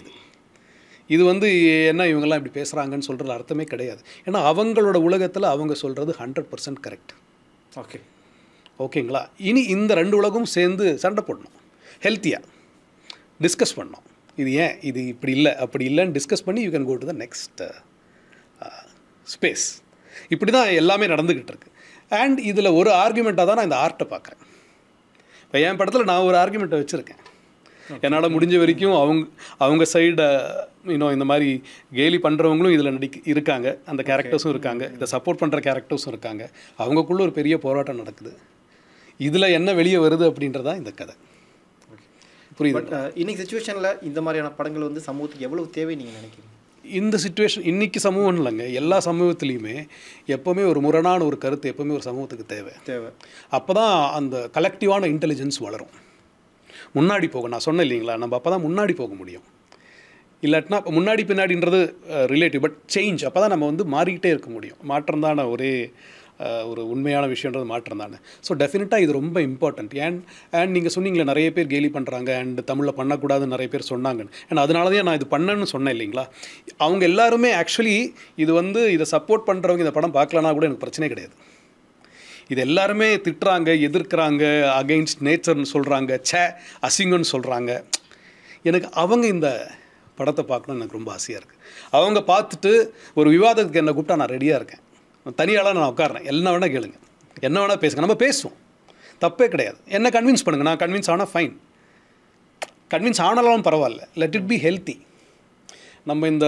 இது வந்து என்ன இவங்கெல்லாம் இப்படி பேசுகிறாங்கன்னு சொல்கிறது அர்த்தமே கிடையாது. ஏன்னா அவங்களோட உலகத்தில் அவங்க சொல்கிறது 100% கரெக்ட். ஓகேங்களா? இனி இந்த ரெண்டு உலகம் சேர்ந்து சண்டை போடணும், ஹெல்த்தியாக டிஸ்கஸ் பண்ணோம். இது ஏன் இது இப்படி இல்லை அப்படி இல்லைன்னு டிஸ்கஸ் பண்ணி you can go to the next space. இப்படி தான் எல்லாமே நடந்துக்கிட்டு இருக்கு. அண்ட் இதில் ஒரு ஆர்குமெண்ட்டாக தான் நான் இந்த ஆர்ட்டை பார்க்குறேன். இப்போ என் படத்தில் நான் ஒரு ஆர்குமெண்ட்டை வச்சுருக்கேன். என்னால் முடிஞ்ச வரைக்கும் அவங்க சைடை இந்த மாதிரி கேலி பண்ணுறவங்களும் இதில் இருக்காங்க, அந்த கேரக்டர்ஸும் இருக்காங்க, இதை சப்போர்ட் பண்ணுற கேரக்டர்ஸும் இருக்காங்க. அவங்களுக்குள்ள ஒரு பெரிய போராட்டம் நடக்குது. இதில் என்ன வெளியே வருது அப்படின்றதான் இந்த கதை. புரியுது?
இன்னைக்கு சிச்சுவேஷனில் இந்த மாதிரியான படங்கள் வந்து சமூகத்துக்கு எவ்வளவு தேவை நீங்கள் நினைக்கிறீங்க?
இந்த சிச்சுவேஷன் இன்றைக்கி சமூகம் இல்லைங்க, எல்லா சமூகத்துலேயுமே எப்போவுமே ஒரு முரணான ஒரு கருத்து எப்போவுமே ஒரு சமூகத்துக்கு தேவை. அப்போ தான் அந்த கலெக்டிவான இன்டெலிஜென்ஸ் வளரும், முன்னாடி போக. நான் சொன்னேன் இல்லைங்களா, நம்ம அப்போ தான் முன்னாடி போக முடியும். இல்லாட்டினா முன்னாடி பின்னாடின்றது ரிலேட்டிவ், பட் சேஞ்ச் அப்போ தான் நம்ம வந்து மாறிக்கிட்டே இருக்க முடியும். மாற்றம் தானே ஒரே ஒரு உண்மையான விஷயன்றது மாற்றம் தானே. ஸோ டெஃபினட்டாக இது ரொம்ப இம்பார்ட்டண்ட். அண்ட் நீங்கள் சொன்னீங்களே நிறைய பேர் கேலி பண்ணுறாங்க அண்ட் தமிழில் பண்ணக்கூடாதுன்னு நிறைய பேர் சொன்னாங்கன்னு. அண்ட் அதனால தான் நான் இது பண்ணேன்னு சொன்னேன் இல்லைங்களா. அவங்க எல்லாருமே ஆக்சுவலி இது வந்து இதை சப்போர்ட் பண்ணுறவங்க இந்த படம் பார்க்கலன்னா கூட எனக்கு பிரச்சனை கிடையாது. இது எல்லாருமே திட்டுறாங்க, எதிர்க்கிறாங்க, அகெயின்ஸ்ட் நேச்சர்னு சொல்கிறாங்க, அசிங்கன்னு சொல்கிறாங்க. எனக்கு அவங்க இந்த படத்தை பார்க்கணுன்னு எனக்கு ரொம்ப ஆசையாக இருக்குது. அவங்க பார்த்துட்டு ஒரு விவாதத்துக்கு என்னை கூப்பிட்டா நான் ரெடியாக இருக்கேன். தனியாலாம் நான் உட்காடுறேன். என்ன வேணால் கேளுங்க, என்ன வேணால் பேசுங்க, நம்ம பேசுவோம், தப்பே கிடையாது. என்ன கன்வின்ஸ் பண்ணுங்கள், நான் கன்வின்ஸ் ஆனால் ஃபைன், கன்வின்ஸ் ஆனாலும் பரவாயில்ல. Let it be healthy. நம்ம இந்த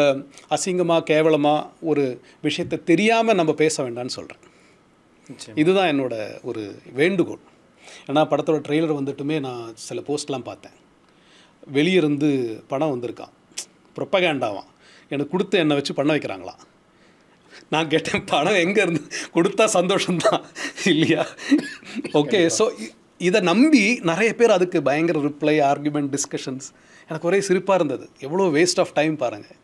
அசிங்கமாக கேவலமாக ஒரு விஷயத்தை தெரியாமல் நம்ம பேச வேண்டாம்னு சொல்கிறேன். இதுதான் என்னோட ஒரு வேண்டுகோள். ஏன்னா படத்தோட ட்ரெய்லர் வந்துட்டுமே நான் சில போஸ்ட்லாம் பார்த்தேன். வெளியிருந்து படம் வந்திருக்கான், ப்ரொப்பகேண்டாவான், எனக்கு கொடுத்து என்னை வச்சு பண்ண வைக்கிறாங்களாம். நான் கேட்டேன், படம் எங்கே இருந்து கொடுத்தா சந்தோஷம்தான் இல்லையா? ஓகே. ஸோ இதை நம்பி நிறைய பேர் அதுக்கு பயங்கர ரிப்ளை, ஆர்குமெண்ட், டிஸ்கஷன்ஸ். எனக்கு ஒரே சிரிப்பாக இருந்தது. எவ்வளோ வேஸ்ட் ஆஃப் டைம் பாருங்கள்.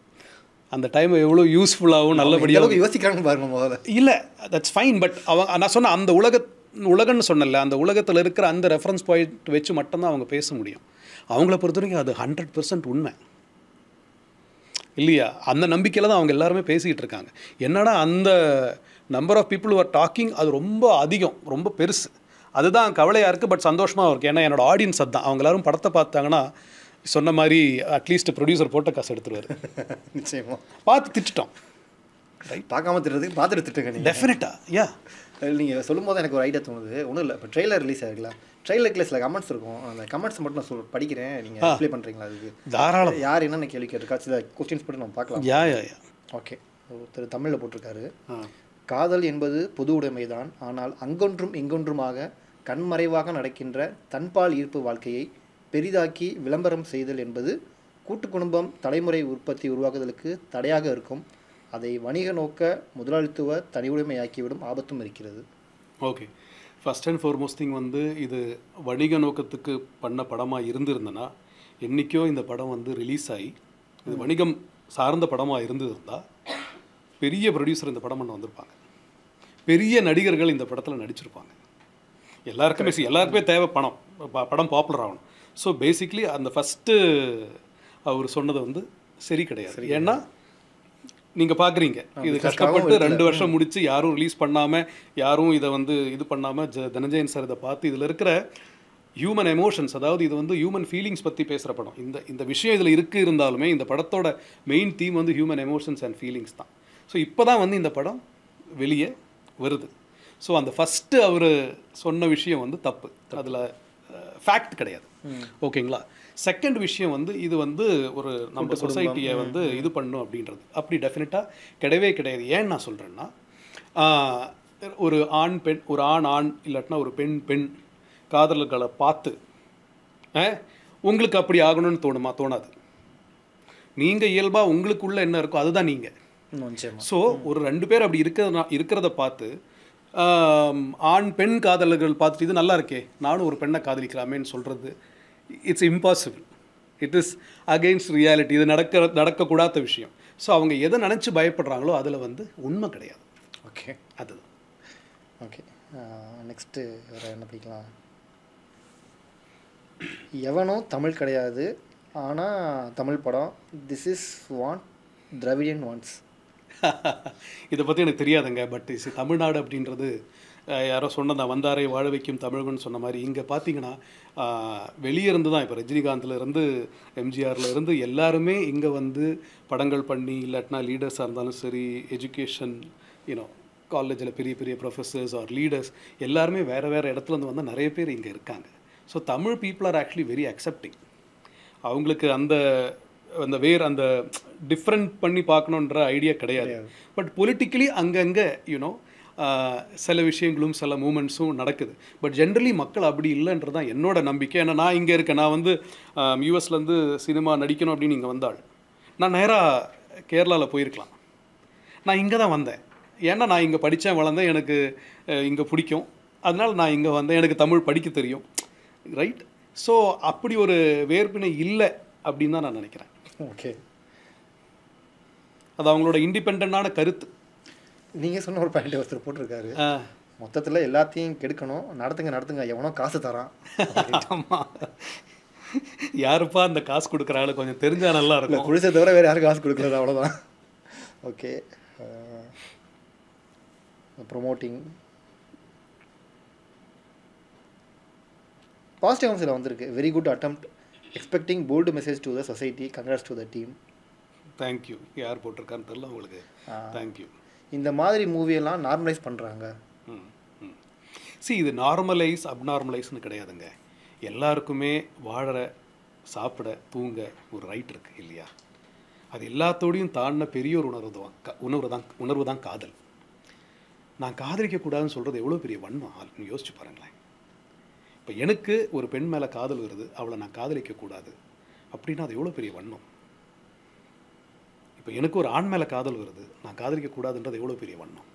அந்த டைம் எவ்வளோ யூஸ்ஃபுல்லாகவும் நல்லபடியாக
யோசிக்கிறாங்க பாருங்க முதல்ல.
இல்லை, தட்ஸ் ஃபைன். பட் நான் சொன்ன அந்த உலகன்னு சொன்னல, அந்த உலகத்தில் இருக்கிற அந்த ரெஃபரன்ஸ் பாயிண்ட் வச்சு மட்டும்தான் அவங்க பேச முடியும். அவங்கள பொறுத்த வரைக்கும் அது 100% உண்மை இல்லையா? அந்த நம்பிக்கையில் தான் அவங்க எல்லாருமே பேசிக்கிட்டு இருக்காங்க. என்னடா அந்த number of people are talking அது ரொம்ப அதிகம், ரொம்ப பெருசு. அதுதான் கவலையாக இருக்குது. பட் சந்தோஷமாக இருக்குது. ஏன்னா என்னோடய ஆடியன்ஸ் அதுதான். அவங்க எல்லோரும் படத்தை பார்த்தாங்கன்னா சொன்ன மாதிரி அட்லீஸ்ட் ப்ரொடியூசர் போட்ட காசு எடுத்துருவார்.
நிச்சயமாக
பார்த்து திட்டோம்.
பார்க்காம திட்டுறதுக்கு பார்த்துட்டு திட்டுங்க.
டெஃபினட்டாக
நீங்கள் சொல்லும் போது எனக்கு ஒரு ஐடியா தோணுது. ஒன்றும் இல்லை, இப்போ ட்ரெய்லர் ரிலீஸ் ஆகிருக்கலாம். ட்ரெய்லருக்கு சில கமெண்ட்ஸ் இருக்கும். அந்த கமெண்ட்ஸ் மட்டும் நான் படிக்கிறேன், நீங்கள் அப்ளை பண்ணுறீங்களா? அதுக்கு தாராளம். யார் என்னென்ன கேள்வி கேட்டிருக்கா, சில கொஸ்டின்ஸ் போட்டு நம்ம பார்க்கலாம். ஓகே. ஒருத்தர் தமிழில் போட்டிருக்காரு, காதல் என்பது பொது உடைமைதான், ஆனால் அங்கொன்றும் இங்கொன்றுமாக கண்மறைவாக நடக்கின்ற தன்பால் ஈர்ப்பு வாழ்க்கையை பெரிதாக்கி விளம்பரம் செய்தல் என்பது கூட்டு குடும்பம் தலைமுறை உற்பத்தி உருவாக்குதலுக்கு தடையாக இருக்கும். அதை வணிக நோக்க முதலாளித்துவ தனி உடைமையாக்கிவிடும் ஆபத்தும் இருக்கிறது.
Okay. First and foremost thing வந்து இது வணிக நோக்கத்துக்கு பண்ண படமாக இருந்திருந்தனா என்றைக்கோ இந்த படம் வந்து ரிலீஸ் ஆகி இது வணிகம் சார்ந்த படமாக இருந்திருந்தால் பெரிய ப்ரொடியூசர் இந்த படம் பண்ண வந்திருப்பாங்க, பெரிய நடிகர்கள் இந்த படத்தில் நடிச்சிருப்பாங்க. எல்லாருக்குமே தேவை படம் பாப்புலர் ஆகணும். ஸோ பேசிக்லி அந்த ஃபஸ்ட்டு அவர் சொன்னது வந்து சரி கிடையாது. ஏன்னா நீங்கள் பார்க்குறீங்க, இது கஷ்டப்பட்டு 2 வருஷம் முடித்து யாரும் ரிலீஸ் பண்ணாமல், யாரும் இதை வந்து இது பண்ணாமல் தனஞ்சயன் சார் இதை பார்த்து இதில் இருக்கிற ஹியூமன் எமோஷன்ஸ், அதாவது இது வந்து ஹியூமன் ஃபீலிங்ஸ் பற்றி பேசுகிற படம். இந்த விஷயம் இதில் இருந்தாலுமே இந்த படத்தோட மெயின் தீம் வந்து ஹியூமன் எமோஷன்ஸ் அண்ட் ஃபீலிங்ஸ் தான். ஸோ இப்போ தான் வந்து இந்த படம் வெளியே வருது. ஸோ அந்த ஃபஸ்ட்டு அவர் சொன்ன விஷயம் வந்து தப்பு, அதில் ஃபேக்ட் கிடையாது. ஓகேங்களா? செகண்ட் விஷயம் வந்து இது வந்து ஒரு நம்ம சொசைட்டியை வந்து இது பண்ணும் அப்படின்றது அப்படி டெஃபினட்டாக கிடையவே கிடையாது. ஏன் நான் சொல்கிறேன்னா, ஒரு ஆண் இல்லாட்டினா ஒரு பெண் காதலர்களை பார்த்து உங்களுக்கு அப்படி ஆகணும்னு தோணாது. நீங்கள் இயல்பாக உங்களுக்குள்ள என்ன இருக்கோ அதுதான் நீங்கள். ஸோ ஒரு 2 பேர் அப்படி இருக்கிறத பார்த்து ஆண் பெண் காதலர்கள் பார்த்துட்டு இது நல்லா இருக்கே நானும் ஒரு பெண்ணை காதலிக்கலாமேன்னு சொல்கிறது it's impossible. It is against reality. இது நடக்கக்கூடாத விஷயம். ஸோ அவங்க எதை நினச்சி பயப்படுறாங்களோ அதில் வந்து உண்மை கிடையாது.
ஓகே,
அதுதான்.
ஓகே, நெக்ஸ்ட்டு வேறு என்ன படிக்கலாம்? எவனும் தமிழ் கிடையாது ஆனால் தமிழ் படம். This is one Dravidian ones.
இதை பற்றி எனக்கு தெரியாதுங்க. பட் தமிழ்நாடு அப்படின்றது யாரோ சொன்னதா வந்தாரை வாழ வைக்கும் தமிழகம்னு சொன்ன மாதிரி இங்கே பார்த்தீங்கன்னா வெளியே இருந்து தான் இப்போ ரஜினிகாந்த்லேருந்து எம்ஜிஆர்லேருந்து எல்லாருமே இங்கே வந்து படங்கள் பண்ணி இல்லாட்டினா லீடர்ஸாக இருந்தாலும் சரி, எஜுகேஷன் யூனோ காலேஜில் பெரிய பெரிய ப்ரொஃபஸர்ஸ் ஆர் லீடர்ஸ் எல்லாருமே வேறு வேறு இடத்துலேருந்து வந்து நிறைய பேர் இங்கே இருக்காங்க. So Tamil people are actually very accepting. அவங்களுக்கு அந்த அந்த அந்த டிஃப்ரெண்ட் பண்ணி பார்க்கணுன்ற ஐடியா கிடையாது. பட் பொலிட்டிக்கலி அங்கங்கே யூனோ சில விஷயங்களும் சில மூமெண்ட்ஸும் நடக்குது. பட் ஜென்ரலி மக்கள் அப்படி இல்லைன்றது தான் என்னோட நம்பிக்கை. ஏன்னா நான் இங்கே இருக்கேன். நான் வந்து யூஎஸ்லேருந்து சினிமா நடிக்கணும் அப்படின்னு இங்கே வந்தாள். நான் நேராக கேரளாவில் போயிருக்கலாம். நான் இங்கே தான் வந்தேன். ஏன்னா நான் இங்கே படித்தேன் வளர்ந்தேன். எனக்கு இங்கே பிடிக்கும். அதனால் நான் இங்கே வந்தேன். எனக்கு தமிழ் படிக்க தெரியும். ரைட். ஸோ அப்படி ஒரு வேர்பினை இல்லை அப்படின்னு தான் நான் நினைக்கிறேன்.
ஓகே,
அது அவங்களோட இண்டிபெண்டான கருத்து.
நீங்கள் சொன்ன ஒரு பாயிண்ட் ஒருத்தர் போட்டிருக்காரு, மொத்தத்தில் எல்லாத்தையும் கெடுக்கணும், நடத்துங்க எவனோ காசு தரான்.
ஆமாம், யாருப்பா அந்த காசு கொடுக்குறாங்க கொஞ்சம் தெரிஞ்சா நல்லா இருக்கும்.
குடிசை தவிர வேறு யாரும் காசு கொடுக்கல, அவ்வளோதான். ஓகே, ப்ரொமோட்டிங் பாசிட்டிவ் அம்சில் வந்திருக்கு. Very good attempt, expecting bold message to the society, congrats to the team.
Thank you. யார் போட்டிருக்கான்னு தெரியல உங்களுக்கு. தேங்க்யூ.
இந்த மாதிரி மூவியெல்லாம் நார்மலைஸ் பண்ணுறாங்க.
இது நார்மலைஸ் அப்நார்மலைஸ்னு கிடையாதுங்க. எல்லாருக்குமே வாழற, சாப்பிட, தூங்க ஒரு ரைட் இருக்குது இல்லையா? அது எல்லாத்தோடையும் தாண்டின பெரிய ஒரு உணர்வு தான் காதல். நான் காதலிக்கக்கூடாதுன்னு சொல்கிறது எவ்வளோ பெரிய வன்மம் யோசிச்சு பாருங்களேன். இப்போ எனக்கு ஒரு பெண் மேலே காதல் வருது, அவளை நான் காதலிக்கக்கூடாது அப்படின்னா அது எவ்வளோ பெரிய வன்மம். இப்போ எனக்கு ஒரு ஆண் மேலே காதல் வருது, நான் காதலிக்கக்கூடாதுன்றது எவ்வளோ பெரிய வன்மம்.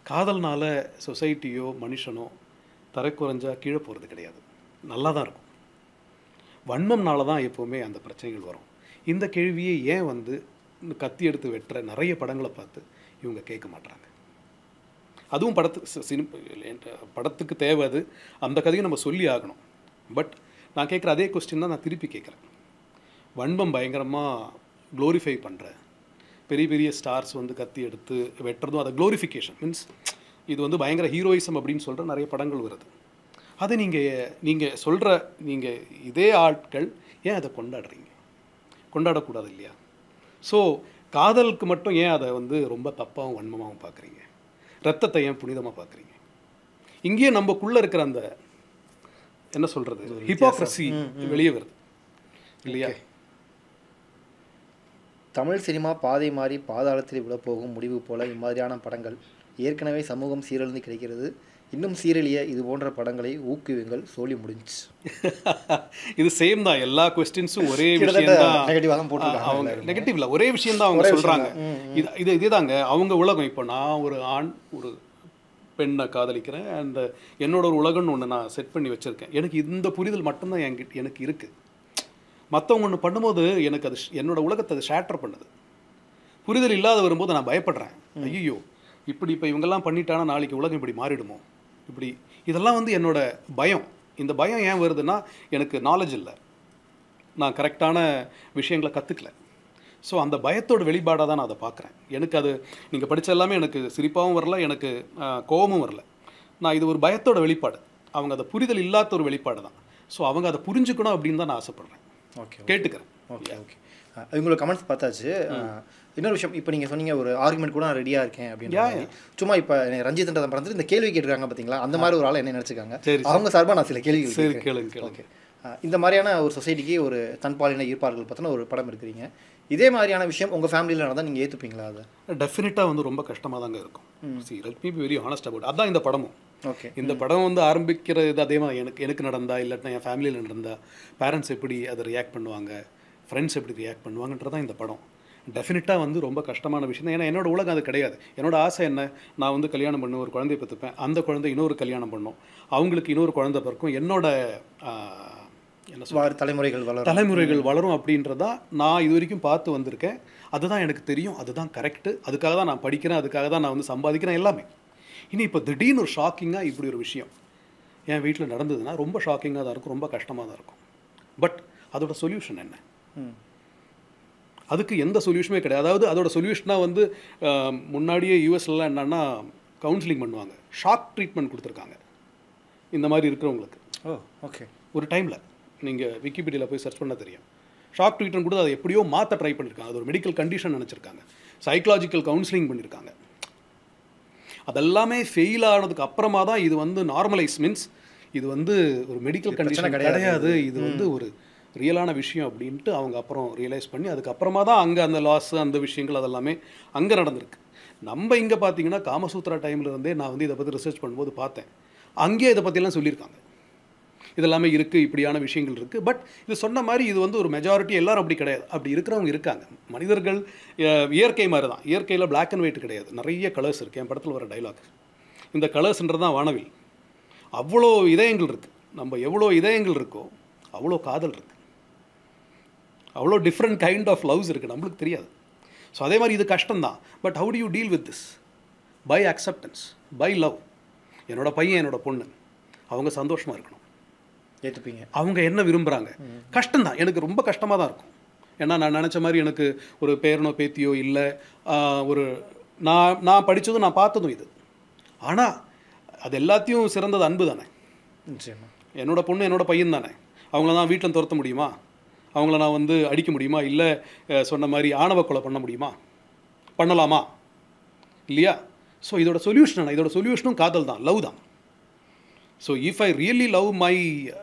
காதல்னால சொசைட்டியோ மனுஷனோ தரக்குறைஞ்சா கீழே போகிறது கிடையாது, நல்லா தான் இருக்கும். வன்மம்னால தான் எப்போவுமே அந்த பிரச்சனைகள் வரும். இந்த கேள்வியை ஏன் வந்து கத்தி எடுத்து வெட்டுற நிறைய படங்களை பார்த்து இவங்க கேட்க மாட்டாங்க. அதுவும் படத்துக்கு தேவை. அது அந்த கதையும் நம்ம சொல்லி ஆகணும். பட் நான் கேட்குற அதே கொஸ்டின் தான் நான் திருப்பி கேட்குறேன். வன்மம் பயங்கரமாக க்ளோரிஃபை பண்ணுற பெரிய பெரிய ஸ்டார்ஸ் வந்து கத்தி எடுத்து வெட்டுறதும் அதை க்ளோரிஃபிகேஷன் மீன்ஸ் இது வந்து பயங்கர ஹீரோயிசம் அப்படின்னு சொல்கிற நிறைய படங்கள் வருது. அதை நீங்கள் சொல்கிற நீங்கள் இதே ஆட்கள் ஏன் அதை கொண்டாடுறீங்க? கொண்டாடக்கூடாது இல்லையா? ஸோ காதலுக்கு மட்டும் ஏன் அதை வந்து ரொம்ப தப்பாகவும் வன்மமாகவும் பார்க்குறீங்க? ரத்தத்தை ஏன் புனிதமாக பார்க்குறீங்க? இங்கேயே நம்மக்குள்ளே இருக்கிற அந்த என்ன சொல்கிறது ஹிப்போக்ரஸி வெளியே வருது இல்லையா?
தமிழ் சினிமா பாதை மாறி பாதாளத்தில் விட போகும் முடிவு போல இம்மாதிரியான படங்கள் ஏற்கனவே சமூகம் சீரழிந்து கிடைக்கிறது. இன்னும் சீரழிய இது போன்ற படங்களை ஊக்குவிங்கள். சொல்லி முடிஞ்சு.
இது சேம் தான். எல்லா கொஸ்டின்ஸும் ஒரே விஷயம் தான். அவங்க நெகட்டிவ் இல்லை, ஒரே விஷயம் தான் அவங்க சொல்கிறாங்க. இதே தாங்க அவங்க உலகம். இப்போ நான் ஒரு ஆண் ஒரு பெண்ணை காதலிக்கிறேன். அந்த என்னோட ஒரு உலகம்னு ஒன்று நான் செட் பண்ணி வச்சுருக்கேன். எனக்கு இந்த புரிதல் மட்டும்தான் எனக்கு இருக்குது. மற்றவங்க ஒன்று பண்ணும்போது எனக்கு அது என்னோட உலகத்தை அது ஷேட்டர் பண்ணுது. புரிதல் இல்லாத வரும்போது நான் பயப்படுறேன். ஐயோ இப்படி இப்போ இவங்கெல்லாம் பண்ணிட்டானா நாளைக்கு உலகம் இப்படி மாறிடுமோ இப்படி. இதெல்லாம் வந்து என்னோட பயம். இந்த பயம் ஏன் வருதுன்னா எனக்கு நாலேஜ் இல்லை, நான் கரெக்டான விஷயங்களை கற்றுக்கல. ஸோ அந்த பயத்தோட வெளிப்பாடாக தான் நான் அதை பார்க்குறேன். எனக்கு அது நீங்கள் படித்த எல்லாமே எனக்கு சிரிப்பாகவும் வரல, எனக்கு கோபமும் வரல. நான் இது ஒரு பயத்தோட வெளிப்பாடு. அவங்க அதை புரிதல் இல்லாத ஒரு வெளிப்பாடு தான். ஸோ அவங்க அதை புரிஞ்சுக்கணும் அப்படின்னு தான் நான் ஆசைப்பட்றேன்.
ஓகே,
கேட்டுக்கிறேன்.
ஓகே ஓகே இவங்களோட கமெண்ட்ஸ் பார்த்தாச்சு. இன்னொரு விஷயம், இப்போ நீங்கள் சொன்னீங்க ஒரு ஆர்குமெண்ட் கூட நான் ரெடியாக இருக்கேன் அப்படின்னு. சும்மா இப்போ ரஞ்சித்ன்றதை மறந்துட்டு இந்த கேள்வி கேட்டுருக்காங்க பார்த்தீங்களா, அந்த மாதிரி ஒரு ஆளை என்ன நினச்சிக்காங்க அவங்க சார்பாக நான் சில கேள்விகள்
கேளுங்க.
ஓகே, இந்த மாதிரியான ஒரு சொசைட்டிக்கு ஒரு தன்பாலின ஈர்ப்பாளர்கள் பார்த்தோன்னா ஒரு படம் இருக்கிறீங்க. இதே மாதிரியான விஷயம் உங்கள் ஃபேமிலியில் நடந்தால் நீங்கள் ஏற்றுப்பீங்களா? அதை
டெஃபினட்டாக வந்து ரொம்ப கஷ்டமாக தாங்க இருக்கும். Let me be very honest about. அதான் இந்த படமும்.
ஓகே,
இந்த படம் வந்து ஆரம்பிக்கிறது அதே மாதிரி எனக்கு நடந்தா இல்லாட்டினா என் ஃபேமிலியில் நடந்தா பேரண்ட்ஸ் எப்படி அதை ரியாக்ட் பண்ணுவாங்க, ஃப்ரெண்ட்ஸ் எப்படி ரியாக்ட் பண்ணுவாங்கன்றதான் இந்த படம். டெஃபினட்டாக வந்து ரொம்ப கஷ்டமான விஷயம் தான். ஏன்னா என்னோட உலகம் அது கிடையாது. என்னோட ஆசை என்ன, நான் வந்து கல்யாணம் பண்ண ஒரு குழந்தைய பெற்றுப்பேன், அந்த குழந்தை இன்னொரு கல்யாணம் பண்ணும், அவங்களுக்கு இன்னொரு குழந்தை பிறக்கும், என்னோட என்ன சொல்ற தலைமுறைகள் வளரும் அப்படின்றதா நான் இது வரைக்கும் பார்த்து வந்திருக்கேன். அதுதான் எனக்கு தெரியும், அதுதான் கரெக்டு, அதுக்காக தான் நான் படிக்கிறேன், அதுக்காக தான் நான் வந்து சம்பாதிக்கிறேன் எல்லாமே. இனி இப்போ திடீர்னு ஒரு ஷாக்கிங்காக இப்படி ஒரு விஷயம் என் வீட்டில் நடந்ததுன்னா ரொம்ப ஷாக்கிங்காக தான் இருக்கும், ரொம்ப கஷ்டமாக தான் இருக்கும். பட் அதோட சொல்யூஷன் என்ன? அதுக்கு எந்த சொல்யூஷனுமே கிடையாது. அதாவது அதோட சொல்யூஷனாக வந்து முன்னாடியே யூஎஸ்லாம் என்னன்னா கவுன்சிலிங் பண்ணுவாங்க, ஷாக் ட்ரீட்மெண்ட் கொடுத்துருக்காங்க இந்த மாதிரி இருக்கிறவங்களுக்கு.
ஓகே.
ஒரு டைமில் நீங்கள் விக்கிபீடியாவில் போய் சர்ச் பண்ணால் தெரியும். ஷாக் ட்ரீட்மெண்ட் கொடுத்து அதை எப்படியோ மாற்ற ட்ரை பண்ணியிருக்காங்க. அது ஒரு மெடிக்கல் கண்டிஷன் நினச்சிருக்காங்க, சைக்கலாஜிக்கல் கவுன்சிலிங் பண்ணியிருக்காங்க. அதெல்லாமே ஃபெயில் ஆனதுக்கு அப்புறமா தான் இது வந்து நார்மலைஸ் மீன்ஸ் இது வந்து ஒரு மெடிக்கல் கண்டிஷன் கிடையாது, இது வந்து ஒரு ரியலான விஷயம் அப்படின்ட்டு அவங்க அப்புறம் ரியலைஸ் பண்ணி அதுக்கப்புறமா தான் அங்கே அந்த லாஸ் அந்த விஷயங்கள் அதெல்லாமே அங்கே நடந்திருக்கு. நம்ம இங்கே பார்த்தீங்கன்னா காமசூத்ரா டைமில் இருந்தே நான் வந்து இதை பற்றி ரிசர்ச் பண்ணும்போது பார்த்தேன், அங்கேயே இதை பற்றிலாம் சொல்லியிருக்காங்க, இதெல்லாமே இருக்குது, இப்படியான விஷயங்கள் இருக்குது. பட் இது சொன்ன மாதிரி இது வந்து ஒரு மெஜாரிட்டி எல்லாரும் அப்படி கிடையாது. அப்படி இருக்கிறவங்க இருக்காங்க. மனிதர்கள் இயற்கை மாதிரி தான். இயற்கையில் பிளாக் அண்ட் ஒயிட் கிடையாது, நிறைய கலர்ஸ் இருக்குது. என் படத்தில் வர டைலாக் இந்த கலர்ஸ்ன்றது தான் வானவில். அவ்வளோ இதயங்கள் இருக்குது. நம்ம எவ்வளோ இதயங்கள் இருக்கோ அவ்வளோ காதல் இருக்குது, அவ்வளோ டிஃப்ரெண்ட் கைண்ட் ஆஃப் லவ்ஸ் இருக்குது, நம்மளுக்கு தெரியாது. ஸோ அதே மாதிரி இது கஷ்டம்தான். But how do you deal with this? By acceptance, by love. என்னோட பையன் என்னோட பொண்ணு அவங்க சந்தோஷமாக இருக்கணும்,
ஏற்றுப்பீங்க. அவங்க
என்ன விரும்புகிறாங்க. கஷ்டம்தான், எனக்கு ரொம்ப கஷ்டமாக தான் இருக்கும். ஏன்னா நான் நினச்ச மாதிரி எனக்கு ஒரு பேரனோ பேத்தியோ இல்லை, ஒரு நான் படித்ததும் நான் பார்த்ததும் இது. ஆனால் அது எல்லாத்தையும் சிறந்தது அன்பு தானே. என்னோட பொண்ணு என்னோட பையன் தானே. அவங்கள நான் வீட்டில் துரத்த முடியுமா? அவங்கள நான் வந்து அடிக்க முடியுமா? இல்லை சொன்ன மாதிரி ஆணவ கொலை பண்ண முடியுமா? பண்ணலாமா? இல்லையா? ஸோ இதோட சொல்யூஷன் என்ன? இதோட சொல்யூஷனும் காதல் தான், லவ் தான். So if I really love my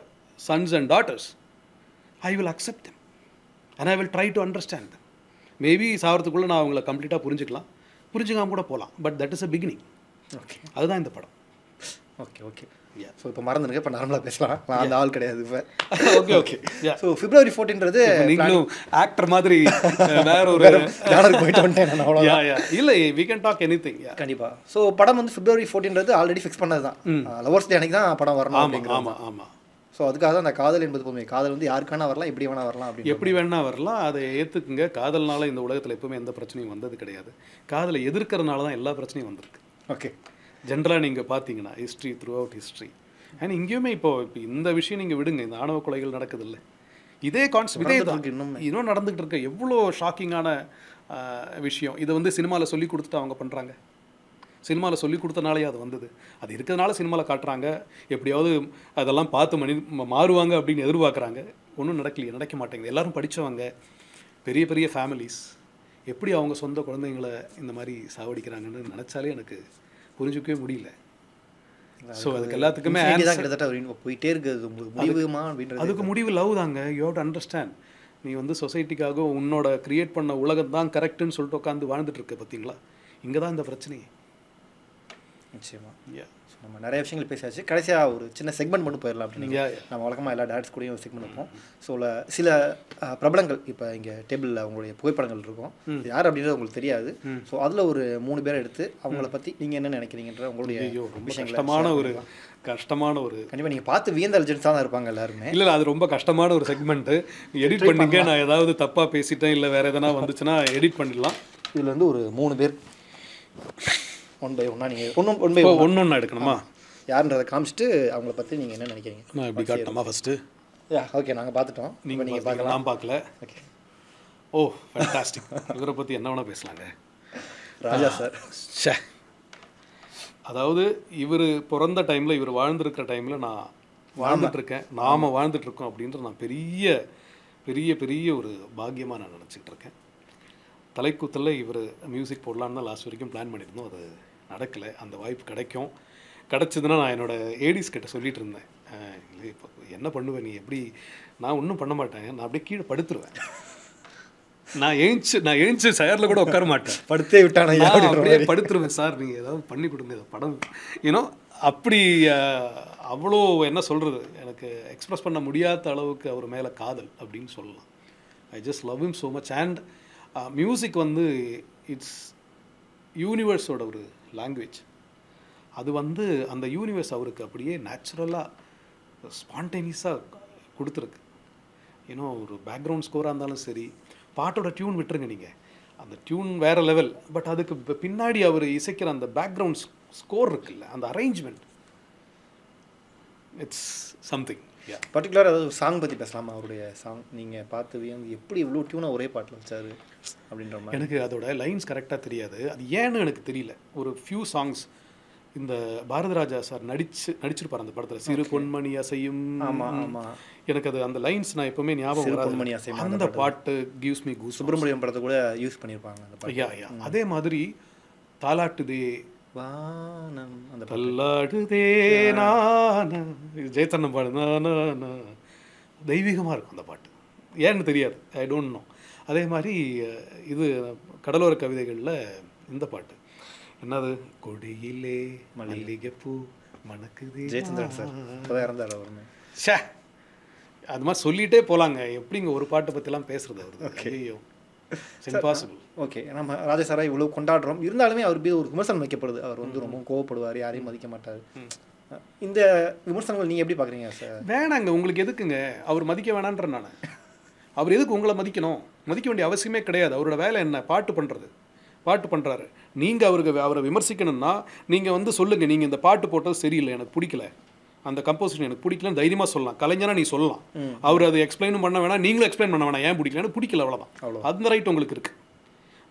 sons and daughters, I will accept them and I will try to understand them. Maybe சாவறதுக்குள்ளே நான் அவங்கள கம்ப்ளீட்டாக புரிஞ்சுக்கலாம், புரிஞ்சுக்காம கூட போகலாம். But that is a beginning. Okay, அதுதான் இந்த படம்.
Okay okay. ஸோ இப்போ மறந்துருக்கு, இப்போ நார்மலாக பேசலாம். நான் அந்த ஆள் கிடையாது இப்போ. Okay okay. ஸோ February 14ன்றது
நீங்களும் ஆக்டர் மாதிரி வேற ஒரு
ஜானருக்கு போயிட்டு வந்துட்டேன் நான். அவ்வளோ
இல்லை, வி கேன் டாக் எனிதிங்.
கண்டிப்பாக. ஸோ படம் வந்து February 14ன்றது ஆல்ரெடி ஃபிக்ஸ் பண்ணது தான். லவர்ஸ் டே அன்னைக்கு தான் படம் வரணும் அப்படிங்கிறது.
ஆமாம் ஆமாம்.
ஸோ அதுக்காக தான் அந்த காதல் என்பது போதுமே. காதல் வந்து யாருக்கு வேணா வரலாம், எப்படி வேணா வரலாம், அப்படி
எப்படி வேணா வரலாம். அதை ஏற்றுக்குங்க. காதல்னால இந்த உலகத்தில் எப்பவுமே எந்த பிரச்சனையும் வந்தது கிடையாது. காதலை எதிர்க்கிறதுனால தான் எல்லா பிரச்சனையும் வந்திருக்கு.
ஓகே.
ஜென்ரலாக நீங்கள் பார்த்தீங்கன்னா history, through out history. And இங்கேயுமே இப்போ இந்த விஷயம் நீங்கள் விடுங்க, இந்த ஆணவ கொலைகள் நடக்குது இல்லை, இதே கான்செப்ட் இன்னும் நடந்துகிட்டு இருக்க. எவ்வளோ ஷாக்கிங்கான விஷயம். இதை வந்து சினிமாவில் சொல்லி கொடுத்துட்டு அவங்க பண்ணுறாங்க. சினிமாவில் சொல்லி கொடுத்தனாலே அது வந்தது. அது இருக்கிறதுனால சினிமாவில் காட்டுறாங்க. எப்படியாவது அதெல்லாம் பார்த்து மாறுவாங்க அப்படின்னு எதிர்பார்க்குறாங்க. ஒன்றும் நடக்கலையே, நடக்க மாட்டேங்குது. எல்லோரும் படித்தவங்க, பெரிய பெரிய ஃபேமிலிஸ், எப்படி அவங்க சொந்த குழந்தைங்களை இந்த மாதிரி சாவடிக்கிறாங்கன்னு நினச்சாலே எனக்கு புரிஞ்சிக்கவே முடியல. ஸோ அதுக்கு எல்லாத்துக்குமே
கிட்டத்தட்ட போயிட்டே இருக்குது. முடிவுமா அப்படின்றது
அதுக்கு முடிவு லவ் தாங்க. You have to understand. நீ வந்து சொசைட்டிக்காக உன்னோட க்ரியேட் பண்ண உலகம் தான் கரெக்டுன்னு சொல்லிட்டு உட்காந்து வாழ்ந்துட்டு இருக்க பார்த்தீங்களா? இங்கே தான் இந்த பிரச்சனையே.
நிச்சயமாக. ஸோ நம்ம நிறைய விஷயங்கள் பேசியாச்சு. கடைசியாக ஒரு சின்ன செக்மெண்ட் மட்டும் போயிடலாம் அப்படின்னு. நம்ம வழக்கமாக எல்லா டேரக்டர்ஸ் கூடயும் செக்மெண்ட் வைப்போம். ஸோ சில பிரபலங்கள் இப்போ இங்கே டேபிளில் அவங்களுடைய புகைப்படங்கள் இருக்கும். யார் அப்படின்றது உங்களுக்கு தெரியாது. ஸோ அதில் ஒரு 3 பேரை எடுத்து அவங்கள பற்றி நீங்கள் என்ன நினைக்கிறீங்கன்ற உங்களுடைய
கஷ்டமான ஒரு
கண்டிப்பாக நீங்கள் பார்த்து வியந்த லெஜெண்ட்ஸாக தான் இருப்பாங்க எல்லாருமே.
இல்லை, அது ரொம்ப கஷ்டமான ஒரு செக்மெண்ட்டு. எடிட் பண்ணிங்க. நான் ஏதாவது தப்பாக பேசிட்டேன் இல்லை வேறு எதனா வந்துச்சுன்னா எடிட் பண்ணிடலாம்.
இதில் வந்து ஒரு 3 பேர் ஒன் பை ஒன்னா நீங்கள்
ஒன்று எடுக்கணுமா?
யாருன்றதை காமிச்சிட்டு அவங்கள பற்றி நீங்கள் என்ன நினைக்கிறீங்க?
நான் எப்படி காட்டணுமா ஃபஸ்ட்டு?
ஓகே, நாங்கள் பார்த்துட்டோம். நீங்கள் பார்க்கலாம்.
நான் பார்க்கல. ஓகே. ஓ ஃபேண்டாஸ்டிக். இவரை பற்றி என்ன வேணால் பேசலாங்க.
ராஜா சார்.
அதாவது இவர் பிறந்த டைமில், இவர் வாழ்ந்துருக்கிற டைமில் நான் வாழ்ந்துட்டுருக்கேன், நாம் வாழ்ந்துட்டுருக்கோம் அப்படின்ற நான் பெரிய பெரிய பெரிய ஒரு பாக்கியமாக நான் நினச்சிக்கிட்டு இருக்கேன். தலைக்கூத்தில் இவர் மியூசிக் போடலான்னு தான் லாஸ்ட் வரைக்கும் பிளான் பண்ணியிருந்தோம். அது நடக்கலை. அந்த வாய்ப்பு கிடச்சிதுன்னா நான் என்னோடய ஏடிஸ் கிட்ட சொல்லிகிட்டு இருந்தேன், இல்லை இப்போ என்ன பண்ணுவேன் நீ? எப்படி? நான் ஒன்றும் பண்ண மாட்டேன், நான் அப்படியே கீழே படுத்துருவேன். நான் எழுந்துச்சு சேரில் கூட உட்கார மாட்டேன்,
படுத்தே விட்டானே,
அப்படியே படுத்துருவேன். சார் நீங்கள் ஏதாவது பண்ணி கொடுங்க இதை படம், ஏன்னோ அப்படி அவ்வளோ என்ன சொல்கிறது, எனக்கு எக்ஸ்ப்ரெஸ் பண்ண முடியாத அளவுக்கு அவர் மேலே காதல் அப்படின்னு சொல்லலாம். I just love him so much. And music வந்து இட்ஸ் யூனிவர்ஸோட ஒரு லாங்குவேஜ். அது வந்து அந்த யூனிவர்ஸ் அவருக்கு அப்படியே நேச்சுரலாக ஸ்பான்டேனியஸாக கொடுத்துருக்கு. ஏன்னா ஒரு பேக்ரவுண்ட் ஸ்கோராக இருந்தாலும் சரி, பாட்டோட டியூன் விட்டுருங்க நீங்கள், அந்த டியூன் வேறு லெவல். பட் அதுக்கு பின்னாடி அவர் இசைக்கிற அந்த பேக்ரவுண்ட் ஸ்கோர் இருக்குல்ல, அந்த அரேஞ்ச்மெண்ட், இட்ஸ் சம்திங்.
பர்டிகுலராக அதாவது சாங் பற்றி பேசலாமா? அவருடைய சாங் நீங்கள் பார்த்து வியந்து எப்படி இவ்வளோ டியூனாக ஒரே பாட்டில் வச்சாரு அப்படின்ற மாதிரி.
எனக்கு அதோட லைன்ஸ் கரெக்டாக தெரியாது, அது ஏன்னு எனக்கு தெரியல. ஒரு ஃபியூ சாங்ஸ் இந்த பாரதிராஜா சார் நடிச்சிருப்பார் அந்த படத்தில், சிறு பொன்மணி அசையும்.
ஆமாம் ஆமாம்,
எனக்கு அது அந்த லைன்ஸ் நான் எப்பவுமே ஞாபகம்
பொன்மணி அசையும்.
அந்த பாட்டு கிவ்ஸ் மீ கூஸ்.
சுப்பிரமணியம் படத்தை கூட யூஸ் பண்ணியிருப்பாங்க அந்த பாட்டு.
ஐயா அதே மாதிரி தாலாட்டுதே
வானம், அந்த
பல்லாடுதே நான, ஜெயத்தன்னம் பாடு நான, தெய்வீகமாக இருக்கும் அந்த பாட்டு. ஏன்னு தெரியாது, ஐ டோன்ட் நோ. அதே மாதிரி இது கடலோர கவிதைகளில் இந்த பாட்டு என்னது, கொடியிலே மல்லிகைப்பூ மணக்குதே,
ஜெயச்சந்திரன் சார் இப்போதான் இறந்தார் அவருமே.
ஷே, அது மாதிரி சொல்லிகிட்டே போகலாங்க. எப்படிங்க ஒரு பாட்டை பற்றிலாம் பேசுறது அவருக்கு? ஐயோ, இம்பாசிபிள்.
ஓகே, நம்ம ராஜா சாரை இவ்வளோ கொண்டாடுறோம், இருந்தாலுமே அவர் மீது ஒரு விமர்சனம் வைக்கப்படுது. அவர் வந்து ரொம்ப கோவப்படுவார், யாரையும் மதிக்க மாட்டார். இந்த விமர்சனங்கள் நீங்கள் எப்படி பார்க்குறீங்க சார்?
வேணாங்க, உங்களுக்கு எதுக்குங்க அவர் மதிக்க வேணான்ற நான். அவர் எதுக்கு உங்களை மதிக்கணும்? மதிக்க வேண்டிய அவசியமே கிடையாது. அவரோட வேலை என்ன? பாட்டு பண்ணுறது. பாட்டு பண்ணுறாரு. நீங்கள் அவரை விமர்சிக்கணும்னா நீங்கள் வந்து சொல்லுங்கள், நீங்கள் இந்த பாட்டு போட்டது சரியில்லை, எனக்கு பிடிக்கல, அந்த கம்போசிஷன் எனக்கு பிடிக்கலன்னு தைரியமாக சொல்லலாம். கலைஞராக நீ சொல்லலாம். அவர் அதை எக்ஸ்பிளைனும் பண்ண வேணாம், நீங்களும் எக்ஸ்பிளைன் பண்ண வேணாம், ஏன் பிடிக்கலன்னு. பிடிக்கல, அவ்வளோதான். அந்த ரைட் உங்களுக்கு இருக்குது.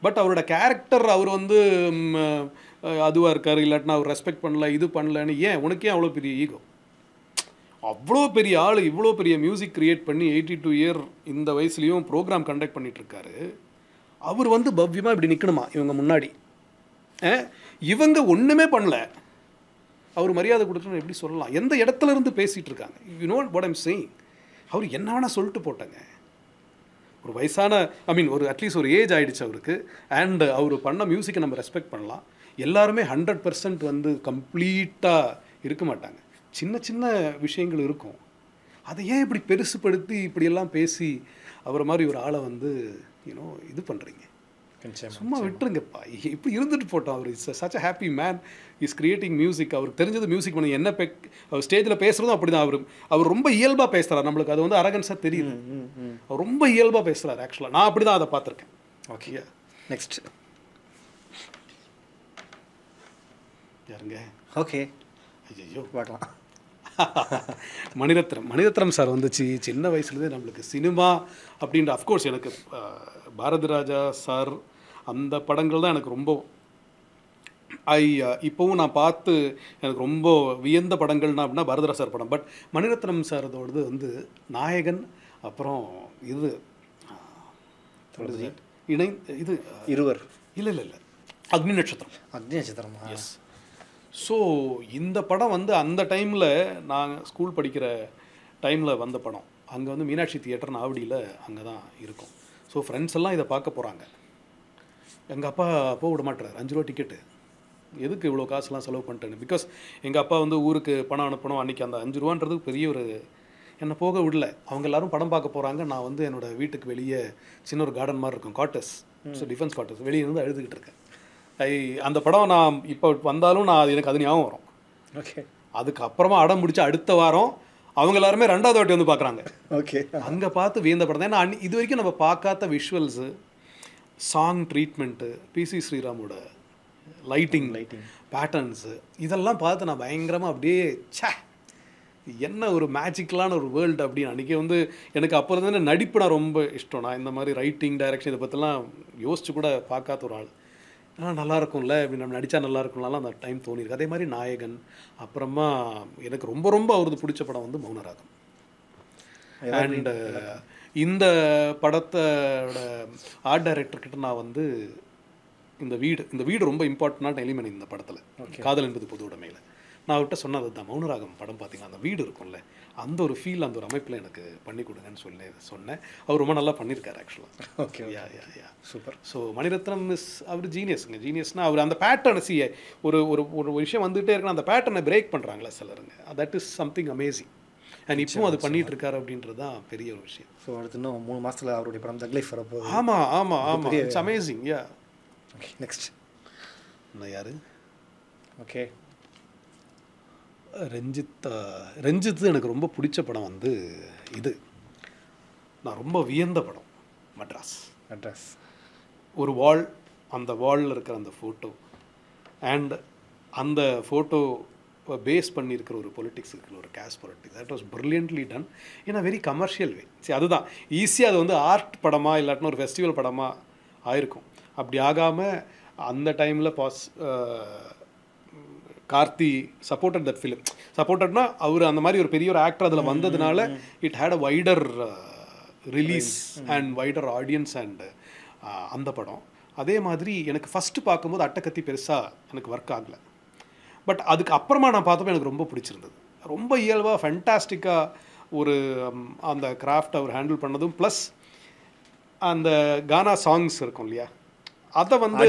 பட் அவரோட கேரக்டர், அவர் வந்து அதுவாக இருக்கார், இல்லாட்டினா அவர் ரெஸ்பெக்ட் பண்ணல, இது பண்ணலன்னு ஏன்? உனக்கே அவ்வளோ பெரிய ஈகோ? அவ்வளோ பெரிய ஆள், இவ்வளோ பெரிய மியூசிக் க்ரியேட் பண்ணி 82 இயர் இந்த வயசுலேயும் ப்ரோக்ராம் கண்டக்ட் பண்ணிகிட்ருக்காரு. அவர் வந்து பவ்யமாக இப்படி நிற்கணுமா இவங்க முன்னாடி? இவங்க ஒன்றுமே பண்ணல, அவர் மரியாதை கொடுக்கணும்னு எப்படி சொல்லலாம்? எந்த இடத்துல இருந்து பேசிகிட்டு இருக்காங்க? You know what I'm saying. அவர் என்ன வேணால் சொல்லிட்டு போட்டாங்க. ஒரு வயசான, ஒரு அட்லீஸ்ட் ஒரு ஏஜ் ஆகிடுச்சு அவருக்கு. அண்ட் அவர் பண்ண மியூசிக்கை நம்ம ரெஸ்பெக்ட் பண்ணலாம். எல்லாருமே 100% வந்து கம்ப்ளீட்டாக இருக்க மாட்டாங்க. சின்ன சின்ன விஷயங்கள் இருக்கும். அதை ஏன் இப்படி பெருசுப்படுத்தி இப்படியெல்லாம் பேசி அவரை மாதிரி ஒரு ஆளை வந்து இது பண்ணுறீங்க? சும்மா விட்டுருங்கப்பா, இப்படி இருந்துட்டு போட்டோம். அவர் is such a happy man, is creating music. அவருக்கு தெரிஞ்சது மியூசிக் பண்ணி என்ன அவர் ஸ்டேஜில் பேசுகிறதும் அப்படி தான். அவர் ரொம்ப இயல்பாக பேசுகிறார். நம்மளுக்கு அது வந்து அரகன்ஸாக தெரியுது. அவர் ரொம்ப இயல்பாக பேசுகிறார். ஆக்சுவலாக நான் அப்படி தான் அதை பார்த்துருக்கேன்.
ஓகே, நெக்ஸ்ட்
யாருங்க?
ஓகே,
ஐயோ
பார்க்கலாம்.
மணிரத்னம் சார் வந்துச்சு சின்ன வயசுலேருந்தே நம்மளுக்கு சினிமா அப்படின்ற. அஃப்கோர்ஸ் எனக்கு பாரதிராஜா சார் அந்த படங்கள் தான் எனக்கு ரொம்ப இப்போவும் நான் பார்த்து எனக்கு ரொம்ப வியந்த படங்கள்னா அப்படின்னா பாரதிராஜா சார் படம். பட் மணிரத்னம் சாரதோடது வந்து நாயகன், அப்புறம் இது இது
இருவர்,
இல்லை அக்னி நட்சத்திரம். எஸ். ஸோ இந்த படம் வந்து அந்த டைமில் நான் ஸ்கூல் படிக்கிற டைமில் வந்த படம். அங்கே வந்து மீனாட்சி தியேட்டர்னு ஆவடியில் அங்கே தான் இருக்கும். ஸோ ஃப்ரெண்ட்ஸ் எல்லாம் இதை பார்க்க போகிறாங்க. எங்கள் அப்பா போக விட மாட்டார். 5 ரூபா டிக்கெட்டு, எதுக்கு இவ்வளோ காசுலாம் செலவு பண்ணிட்டேன்னு. பிகாஸ் எங்கள் அப்பா வந்து ஊருக்கு பணம் அனுப்பணும். அன்றைக்கி அந்த 5 ரூபான்றதுக்கு பெரிய ஒரு, என்னை போக விடல. அவங்க எல்லோரும் படம் பார்க்க போகிறாங்க. நான் வந்து என்னோடய வீட்டுக்கு வெளியே சின்ன ஒரு கார்டன் மாதிரி இருக்கும், குவார்ட்டர்ஸ். ஸோ டிஃபென்ஸ் குவார்ட்டர்ஸ் வெளியே இருந்து அழுதுகிட்டு இருக்கேன். அந்த படம் நான் இப்போ வந்தாலும் எனக்கு அது ஞாபகம் வரும்.
ஓகே.
அதுக்கப்புறமா அடம் முடிச்சு அடுத்த வாரம் அவங்க எல்லாருமே 2வது வாட்டி வந்து பார்க்குறாங்க.
ஓகே.
அங்கே பார்த்து வியந்த படம் தான். ஏன்னா இது வரைக்கும் நம்ம பார்க்காத விஷுவல்ஸு, சாங் ட்ரீட்மெண்ட்டு, பிசி ஸ்ரீராமோட லைட்டிங் பேட்டர்ன்ஸு, இதெல்லாம் பார்த்து நான் பயங்கரமாக அப்படியே என்ன ஒரு மேஜிக்கலான ஒரு வேர்ல்டு அப்படின்னு. அன்றைக்கி வந்து எனக்கு அப்போ இருந்தே நடிப்பு நான் ரொம்ப இஷ்டம். நான் இந்த மாதிரி ரைட்டிங், டைரக்ஷன் இதை பற்றிலாம் யோசிச்சு கூட பார்க்காத ஒரு ஆள். நல்லா இருக்கும்ல, இப்படி நம்ம நடித்தா நல்லா இருக்கும்லாம் அந்த டைம் தோணிருக்கு. அதே மாதிரி நாயகன். அப்புறமா எனக்கு ரொம்ப ரொம்ப அவரது பிடிச்ச படம் வந்து மௌனராகம். அண்ட் இந்த படத்தோட ஆர்ட் டைரக்டர்கிட்ட நான் வந்து இந்த வீடு ரொம்ப இம்பார்ட்டண்டான எலிமெண்ட் இந்த படத்தில். காதல் என்பது பொது உடைமையில் நான் அவர்கிட்ட சொன்னது தான். மௌனராகம் படம் பார்த்தீங்கன்னா அந்த வீடு இருக்கும்ல, அந்த ஒரு ஃபீல், அந்த ஒரு அமைப்பில் எனக்கு பண்ணி கொடுங்கன்னு சொன்னேன். அவர் ரொம்ப நல்லா பண்ணியிருக்காரு ஆக்சுவலாக.
ஓகே.
யா யா யா
சூப்பர்.
ஸோ மணிரத்னம் அவர் ஜீனியஸுங்க. ஜீனியஸ்னால் அவர் அந்த பேட்டர்னை ஒரு ஒரு ஒரு விஷயம் வந்துகிட்டே இருக்குன்னா அந்த பேட்டர்னை பிரேக் பண்ணுறாங்களே சிலருங்க. That is something amazing. And இப்பவும் அது பண்ணிட்டு இருக்காரு அப்படின்றது தான் பெரிய ஒரு விஷயம்.
ஸோ அடுத்து இன்னும் 3 மாதத்தில் அவருடைய படம் தக் லைஃப் வரப்போகுது.
ஆமாம் ஆமாம் ஆமாம், it's amazing. Yeah
okay, next
நான் யார்?
ஓகே,
ரஞ்சித் எனக்கு ரொம்ப பிடிச்ச படம் வந்து இது, நான் ரொம்ப வியந்த படம் மெட்ராஸ்.
அட்ரஸ்
ஒரு வால், அந்த வாலில் இருக்கிற அந்த ஃபோட்டோ அண்ட் அந்த ஃபோட்டோ பேஸ் பண்ணியிருக்கிற ஒரு பொலிட்டிக்ஸ் இருக்கிற ஒரு cash politics, that was brilliantly done in a very commercial way. சரி, அதுதான் ஈஸியாக அது வந்து ஆர்ட் படமாக இல்லாட்டினா ஒரு ஃபெஸ்டிவல் படமாக ஆயிருக்கும். அப்படி ஆகாமல் அந்த டைமில் கார்த்தி சப்போர்ட்டட் தட் ஃபிலிம். சப்போர்ட்டட்னா அவர் அந்த மாதிரி ஒரு பெரிய ஒரு ஆக்டர் அதில் வந்ததுனால it had a wider release and wider audience and அந்த படம். அதே மாதிரி எனக்கு ஃபஸ்ட்டு பார்க்கும்போது அட்டக்கத்தி பெருசாக எனக்கு ஒர்க் ஆகலை. பட் அதுக்கு அப்புறமா நான் பார்த்தப்போ எனக்கு ரொம்ப பிடிச்சிருந்தது. ரொம்ப இயல்பாக ஃபென்டாஸ்டிக்காக ஒரு அந்த கிராஃப்ட் அவர் ஹேண்டில் பண்ணதும் ப்ளஸ் அந்த கானா சாங்ஸ் இருக்கும் இல்லையா, அதை வந்து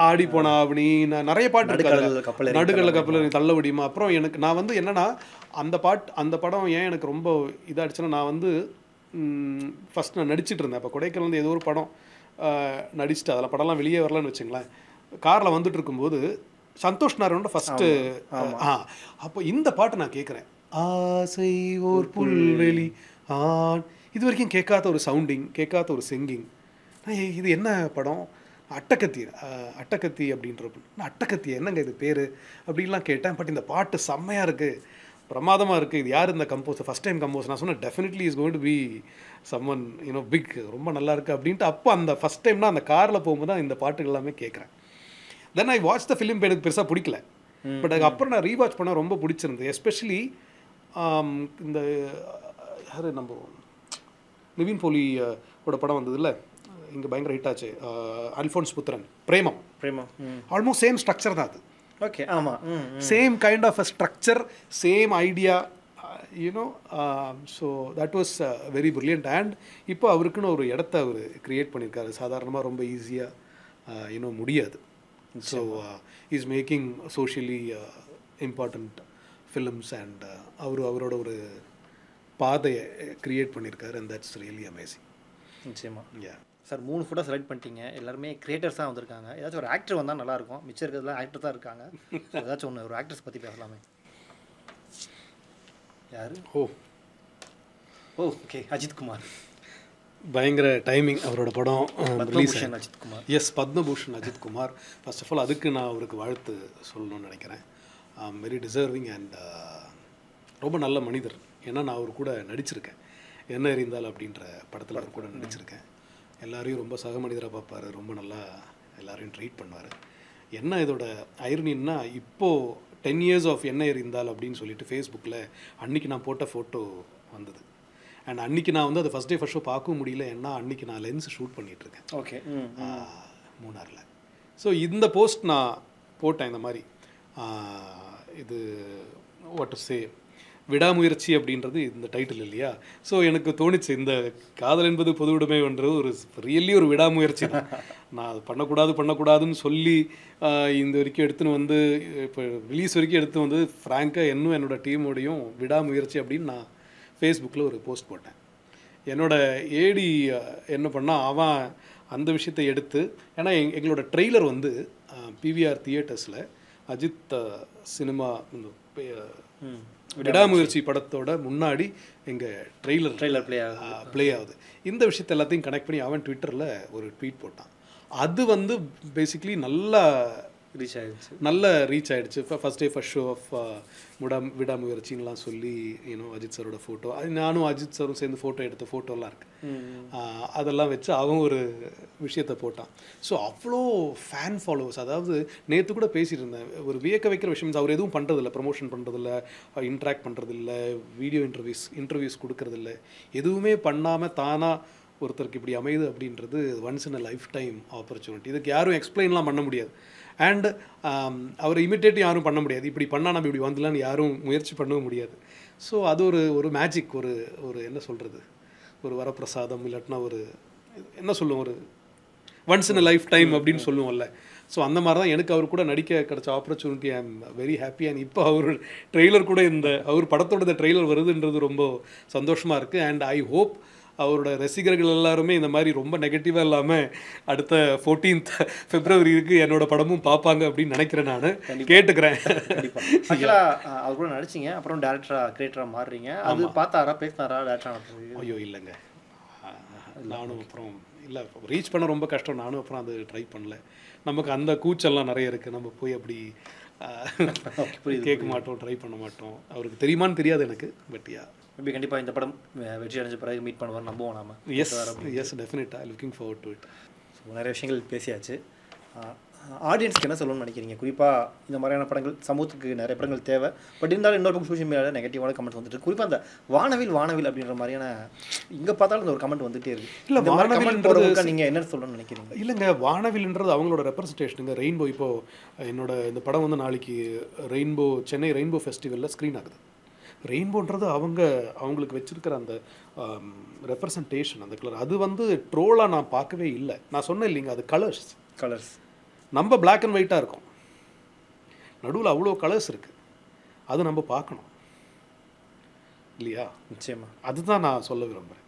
ஆடி போனா அவனி நிறைய பாட்டு இருக்காது, நடுக்கடல கப்பல் தள்ள முடியுமா. அப்புறம் எனக்கு நான் வந்து என்னன்னா அந்த படம் ஏன் எனக்கு ரொம்ப இதாகிடுச்சுன்னா, நான் வந்து ஃபஸ்ட் நான் நடிச்சிட்டு இருந்தேன். அப்போ கொடைக்கானல் வந்து ஏதோ ஒரு படம் நடிச்சுட்டு அதில் படம்லாம் வெளியே வரலன்னு வச்சுங்களேன். காரில் வந்துட்டு இருக்கும்போது சந்தோஷ் நாராயணோட ஃபஸ்ட்டு அப்போ இந்த பாட்டு நான் கேட்குறேன், ஆசை ஓர் புல்வெளி ஆண். இது வரைக்கும் கேட்காத ஒரு சவுண்டிங், கேட்காத ஒரு சிங்கிங். இது என்ன படம்? அட்டக்கத்தி அப்படின்ற அட்டக்கத்தி என்னங்க இது பேர் அப்படின்லாம் கேட்டேன். பட் இந்த பாட்டு செம்மையாக இருக்குது, பிரமாதமாக இருக்குது. இது யார் இந்த கம்போஸர்? First time compose. நான் சொன்னேன் definitely is going to be summon big, ரொம்ப நல்லா இருக்குது அப்படின்ட்டு. அப்போ அந்த ஃபஸ்ட் டைம்னா அந்த காரில் போகும்போது தான் இந்த பாட்டுகள் எல்லாமே கேட்குறேன். தென் ஐ வாட்ச் த ஃபிலிம். எனக்கு பெருசாக பிடிக்கல, பட் அதுக்கப்புறம் நான் ரீவாட்ச் பண்ண ரொம்ப பிடிச்சிருந்தது. எஸ்பெஷலி இந்த யார் நம்ம நிவின் போலி ஓட படம் வந்தது இல்லை, இங்கே பயங்கர ஹிட் ஆச்சு, அல்ஃபோன்ஸ் புத்திரன், பிரேமம். ஆல்மோஸ்ட் சேம் ஸ்ட்ரக்சர் தான் அது.
ஓகே, ஆமாம்,
same kind of a structure, same idea, you know. So that was very brilliant. And இப்போ அவருக்குன்னு ஒரு இடத்த அவர் க்ரியேட் பண்ணியிருக்காரு. சாதாரணமாக ரொம்ப ஈஸியாக முடியாது. So is making socially important films and அவரோட ஒரு பாதையை க்ரியேட் பண்ணியிருக்காரு. And that's really amazing.
நிச்சயமா. யா சார், 3 ஃபோட்டோ செலக்ட் பண்ணிட்டீங்க. எல்லாருமே கிரியேட்டர்ஸாக வந்திருக்காங்க. ஏதாச்சும் ஒரு ஆக்டர் வந்தால் நல்லாயிருக்கும். மிச்சம் இருக்கிறதுலாம் ஆக்டர் தான் இருக்காங்க. ஏதாச்சும் ஒன்று ஒரு ஆக்டர்ஸ் பற்றி பேசலாமே. யார்? ஓகே, அஜித் குமார்.
பயங்கர டைமிங் அவரோட படம் release.
Ajith Kumar,
yes, Padma Bhushan Ajith Kumar. First of all அதுக்கு நான் அவருக்கு வாழ்த்து சொல்லணும்னு நினைக்கிறேன். வெரி டிசர்விங் அண்ட் ரொம்ப நல்ல மனிதர். ஏன்னா நான் அவர் கூட நடிச்சிருக்கேன், என்ன எறிந்தால் அப்படின்ற படத்தில் அவர் கூட நடிச்சிருக்கேன். எல்லாரையும் ரொம்ப சக மனிதராக பார்ப்பார், ரொம்ப நல்லா எல்லாரையும் ட்ரீட் பண்ணுவார். என்ன இதோட ஐரனின்னா, இப்போது 10 years ஆஃப் என்ன எறிந்தால் அப்படின்னு சொல்லிட்டு ஃபேஸ்புக்கில் அன்றைக்கி நான் போட்ட ஃபோட்டோ வந்தது. அண்ட் அன்றைக்கி நான் வந்து அது ஃபஸ்ட் டே ஃபஸ்ட் ஷோ பார்க்கவும் முடியல, ஏன்னா அன்றைக்கி நான் லென்ஸ் ஷூட் பண்ணிகிட்ருக்கேன்.
ஓகே,
மூணாரில். ஸோ இந்த போஸ்ட் நான் போட்டேன் இந்த மாதிரி, இது வாட் டு சே, விடாமுயற்சி அப்படின்றது இந்த டைட்டில் இல்லையா. ஸோ எனக்கு தோணிச்சு, இந்த காதல் என்பது பொது உடைமைன்றது ஒரு ரியலி ஒரு விடாமுயற்சி தான். நான் அது பண்ணக்கூடாதுன்னு சொல்லி இந்த வரைக்கும் எடுத்துன்னு வந்து இப்போ ரிலீஸ் வரைக்கும் எடுத்து வந்து ஃப்ராங்காக இன்னும் என்னோடய டீமோடையும் விடாமுயற்சி அப்படின்னு நான் ஃபேஸ்புக்கில் ஒரு போஸ்ட் போட்டேன். என்னோடய ஏடி என்ன பண்ணால், அவன் அந்த விஷயத்தை எடுத்து, ஏன்னா எங்களோட ட்ரெய்லர் வந்து பிவிஆர் தியேட்டர்ஸில் அஜித் சினிமா விடாமுயற்சி படத்தோட முன்னாடி எங்கள் ட்ரெய்லர் ப்ளே ஆகுது. இந்த விஷயத்தை எல்லாத்தையும் கனெக்ட் பண்ணி அவன் ட்விட்டரில் ஒரு ட்வீட் போட்டான். அது வந்து பேசிக்லி நல்லா ரீச் ஆகிடுச்சு. First day first show of விடாமுயற்சின்லாம் சொல்லி அஜித் சாரோட ஃபோட்டோ, நானும் அஜித் சாரும் சேர்ந்து ஃபோட்டோ எடுத்த ஃபோட்டோலாம் இருக்குது. அதெல்லாம் வச்சு அவன் ஒரு விஷயத்தை போட்டான். ஸோ அவ்வளோ ஃபேன் ஃபாலோவர்ஸ். அதாவது நேற்று கூட பேசிகிட்டு இருந்தேன், ஒரு வியக்க வைக்கிற விஷயம். அவர் எதுவும் பண்ணுறதில்ல, ப்ரமோஷன் பண்ணுறதில்ல, இன்ட்ராக்ட் பண்ணுறதில்ல, வீடியோ இன்டர்வியூஸ் கொடுக்கறதில்ல, எதுவுமே பண்ணாமல் தானாக ஒருத்தருக்கு இப்படி அமையுது அப்படின்றது once in a life time opportunity. இதுக்கு யாரும் எக்ஸ்பிளைன்லாம் பண்ண முடியாது. அண்ட் அவரை இமிட்டேட் யாரும் பண்ண முடியாது. இப்படி பண்ணால் நம்ம இப்படி வந்துடலான்னு யாரும் முயற்சி பண்ணவும் முடியாது. ஸோ அது ஒரு மேஜிக், ஒரு என்ன சொல்கிறது, ஒரு வரப்பிரசாதம், இல்லாட்டினா ஒரு என்ன சொல்லுவோம், ஒரு once in a life time அப்படின்னு சொல்லுவோம்ல, ஸோ அந்த மாதிரி தான் எனக்கு அவர் கூட நடிக்க கிடைச்ச opportunity. I am very happy. And இப்போ அவர் ட்ரெய்லர் கூட அவர் படத்தோட இந்த ட்ரெய்லர் வருதுன்றது ரொம்ப சந்தோஷமாக இருக்குது. அண்ட் ஐ ஹோப் அவரோட ரசிகர்கள் எல்லாருமே இந்த மாதிரி ரொம்ப நெகட்டிவாக இல்லாமல் அடுத்த 14th February என்னோட படமும் பார்ப்பாங்க அப்படின்னு நினைக்கிறேன். நான் கேட்டுக்கிறேன்.
ஆக்சுவலாக அவர் கூட நடிச்சிங்க, அப்புறம் டேரக்டராக கிரியேட்டராக மாறுறீங்க. அது பார்த்தாரா, பேசினாரா டேரக்டராக?
ஐயோ இல்லைங்க, நானும் அப்புறம் இல்லை, ரீச் பண்ண ரொம்ப கஷ்டம். நானும் அப்புறம் அது ட்ரை பண்ணல. நமக்கு அந்த கூச்செல்லாம் நிறைய இருக்குது. நம்ம போய் அப்படி கேட்க மாட்டோம், ட்ரை பண்ண மாட்டோம். அவருக்கு தெரியுமான்னு தெரியாது எனக்கு. பட் யா,
மேபி கண்டிப்பாக இந்த படம் வெற்றி அடைஞ்ச பிறகு மீட் பண்ணுவார் நம்புவோம் நாம.
எஸ் டெஃபினட்டாக looking forward to it.
So நிறைய விஷயங்கள் பேசியாச்சு. ஆடியன்ஸ்க்கு என்ன சொல்லணும்னு நினைக்கிறீங்க? குறிப்பாக இந்த மாதிரியான படங்கள் சமூகத்துக்கு நிறைய படங்கள் தேவை. பட் இருந்தாலும் இன்னொரு பக்கம் சோஷியல் மீடியாவில் நெகட்டிவான கமெண்ட்ஸ் வந்துட்டு, குறிப்பாக அந்த வானவில் அப்படின்ற மாதிரியான இங்கே பார்த்தாலும் இந்த ஒரு கமெண்ட் வந்துகிட்டே இருக்குது. இல்லை, வானவில் நீங்கள் என்ன சொல்லணும்னு நினைக்கிறீங்க?
இல்லைங்க, வானவில்ன்றது அவங்களோட ரெப்ரஸன்டேஷனுங்க. ரெயின்போ இப்போது என்னோட இந்த படம் வந்து நாளைக்கு சென்னை ரெயின்போ ஃபெஸ்டிவலில் ஸ்க்ரீன் ஆகுது. ரெயின்போன்றது அவங்களுக்கு வச்சுருக்கிற அந்த ரெப்ரசன்டேஷன், அந்த கலர், அது வந்து ட்ரோலாக நான் பார்க்கவே இல்லை. நான் சொன்னேன் இல்லைங்க, அது கலர்ஸ் நம்ம பிளாக் அண்ட் ஒயிட்டாக இருக்கும், நடுவில் அவ்வளோ கலர்ஸ் இருக்குது. அது நம்ம பார்க்கணும் இல்லையா?
நிச்சயமாக
அதுதான் நான் சொல்ல விரும்புகிறேன்.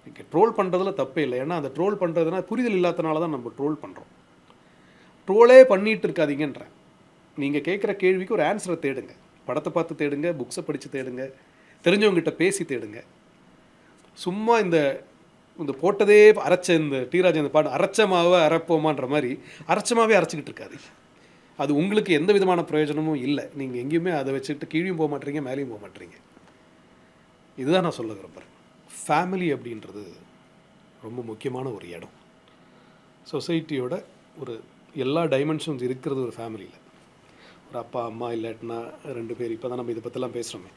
இங்கே ட்ரோல் பண்ணுறதுல தப்பே இல்லை. ஏன்னா அந்த ட்ரோல் பண்ணுறதுனா புரிதல் இல்லாதனால தான் நம்ம ட்ரோல் பண்ணுறோம். ட்ரோலே பண்ணிகிட்டு இருக்காதீங்கன்றேன். நீங்கள் கேட்குற கேள்விக்கு ஒரு ஆன்சரை தேடுங்க. படத்தை பார்த்து தேடுங்க, புக்ஸை படித்து தேடுங்க, தெரிஞ்சவங்ககிட்ட பேசி தேடுங்க. சும்மா இந்த போட்டதே அரைச்ச இந்த டீராஜ் இந்த பாட்டு அரைச்ச மாவை அரைப்போமான்ற மாதிரி அரைச்சமாகவே அரைச்சிக்கிட்டு இருக்காது. அது உங்களுக்கு எந்த விதமான பிரயோஜனமும் இல்லை. நீங்கள் எங்கேயுமே அதை வச்சுட்டு கீழேயும் போக மாட்டீங்க, மேலேயும் போக மாட்டீங்க. இதுதான் நான் சொல்ல விரும்புகிறேன். ஃபேமிலி அப்படின்றது ரொம்ப முக்கியமான ஒரு இடம். சொசைட்டியோட ஒரு எல்லா டைமென்ஷன்ஸ் இருக்கிறது ஒரு ஃபேமிலியில். ஒரு அப்பா அம்மா இல்லாட்டினா 2 பேர், இப்போ தான் நம்ம இதை பற்றிலாம் பேசுகிறோமே,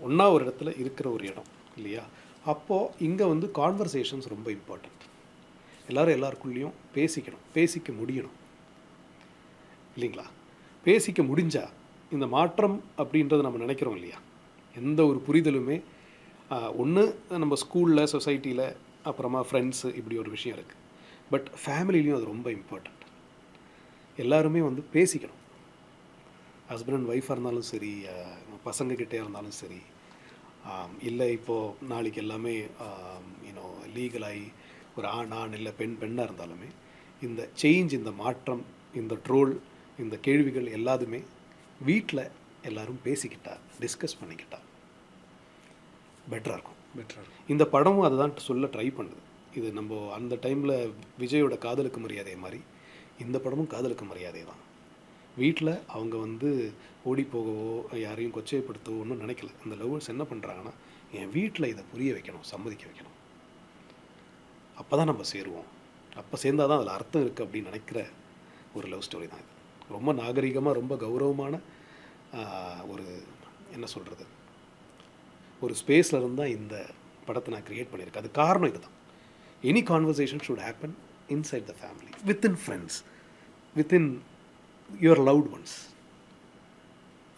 ஒன்றா ஒரு இடத்துல இருக்கிற ஒரு இடம் இல்லையா? அப்போது இங்கே வந்து கான்வர்சேஷன்ஸ் ரொம்ப இம்பார்ட்டண்ட். எல்லாருக்குள்ளேயும் பேசிக்க முடியணும் இல்லைங்களா? பேசிக்க முடிஞ்சால் இந்த மாற்றம் அப்படின்றத நம்ம நினைக்கிறோம் இல்லையா? எந்த ஒரு புரிதலுமே ஒன்று நம்ம ஸ்கூலில், சொசைட்டியில், அப்புறமா ஃப்ரெண்ட்ஸு, இப்படி ஒரு விஷயம் இருக்குது. பட் ஃபேமிலிலையும் அது ரொம்ப இம்பார்ட்டண்ட். எல்லாருமே வந்து பேசிக்கணும். ஹஸ்பண்ட் அண்ட் ஒய்ஃபாக இருந்தாலும் சரி, பசங்கக்கிட்டே இருந்தாலும் சரி, இல்லை இப்போது நாளைக்கு எல்லாமே லீகலாகி ஒரு ஆண் இல்லை பெண்ணாக இருந்தாலுமே இந்த சேஞ்ச், இந்த மாற்றம், இந்த ட்ரோல், இந்த கேள்விகள் எல்லாத்துமே வீட்டில் எல்லோரும் பேசிக்கிட்டா, டிஸ்கஸ் பண்ணிக்கிட்டா பெட்டராக இருக்கும். இந்த படமும் அதை தான் சொல்ல ட்ரை பண்ணுது. இது நம்ம அந்த டைமில் விஜயோட காதலுக்கு மரியாதை மாதிரி இந்த படமும் காதலுக்கு மரியாதை தான். வீட்டில் அவங்க வந்து ஓடி போகவோ யாரையும் கொச்சைப்படுத்தவோ ஒன்றும் நினைக்கல. அந்த லவ்வர்ஸ் என்ன பண்ணுறாங்கன்னா, என் வீட்டில் இதை புரிய வைக்கணும், சம்மதிக்க வைக்கணும், அப்போ தான் நம்ம சேருவோம், அப்போ சேர்ந்தால் தான் அதில் அர்த்தம் இருக்குது அப்படின்னு நினைக்கிற ஒரு லவ் ஸ்டோரி தான் இது. ரொம்ப நாகரிகமாக, ரொம்ப கௌரவமான ஒரு என்ன சொல்கிறது, ஒரு ஸ்பேஸில் இருந்தால் இந்த படத்தை நான் க்ரியேட் பண்ணியிருக்கேன். அது காரணம் இது தான். Any conversation should happen inside the family, within friends, within your loved ones.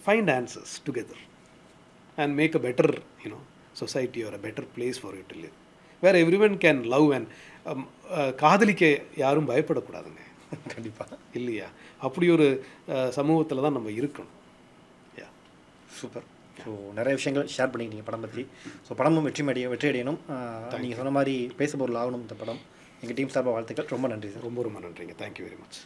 Find answers together and make a better society or a better place for you to live, where everyone can love and காதலிக்க யாரும் பயப்படக்கூடாதுங்க. கண்டிப்பாக இல்லையா? அப்படி ஒரு சமூகத்தில் தான் நம்ம இருக்கணும். யா, சூப்பர்.
ஸோ நிறைய விஷயங்கள் ஷேர் பண்ணிக்கிட்டீங்க படம் பற்றி. ஸோ படமும் வெற்றி அடையணும். நீங்கள் சொன்ன மாதிரி பேசுபொருள் ஆகணும் இந்த படம். எங்கள் டீம் சார்பாக வாழ்த்துக்கள். ரொம்ப நன்றி சார்.
ரொம்ப நன்றிங்க. Thank you very much.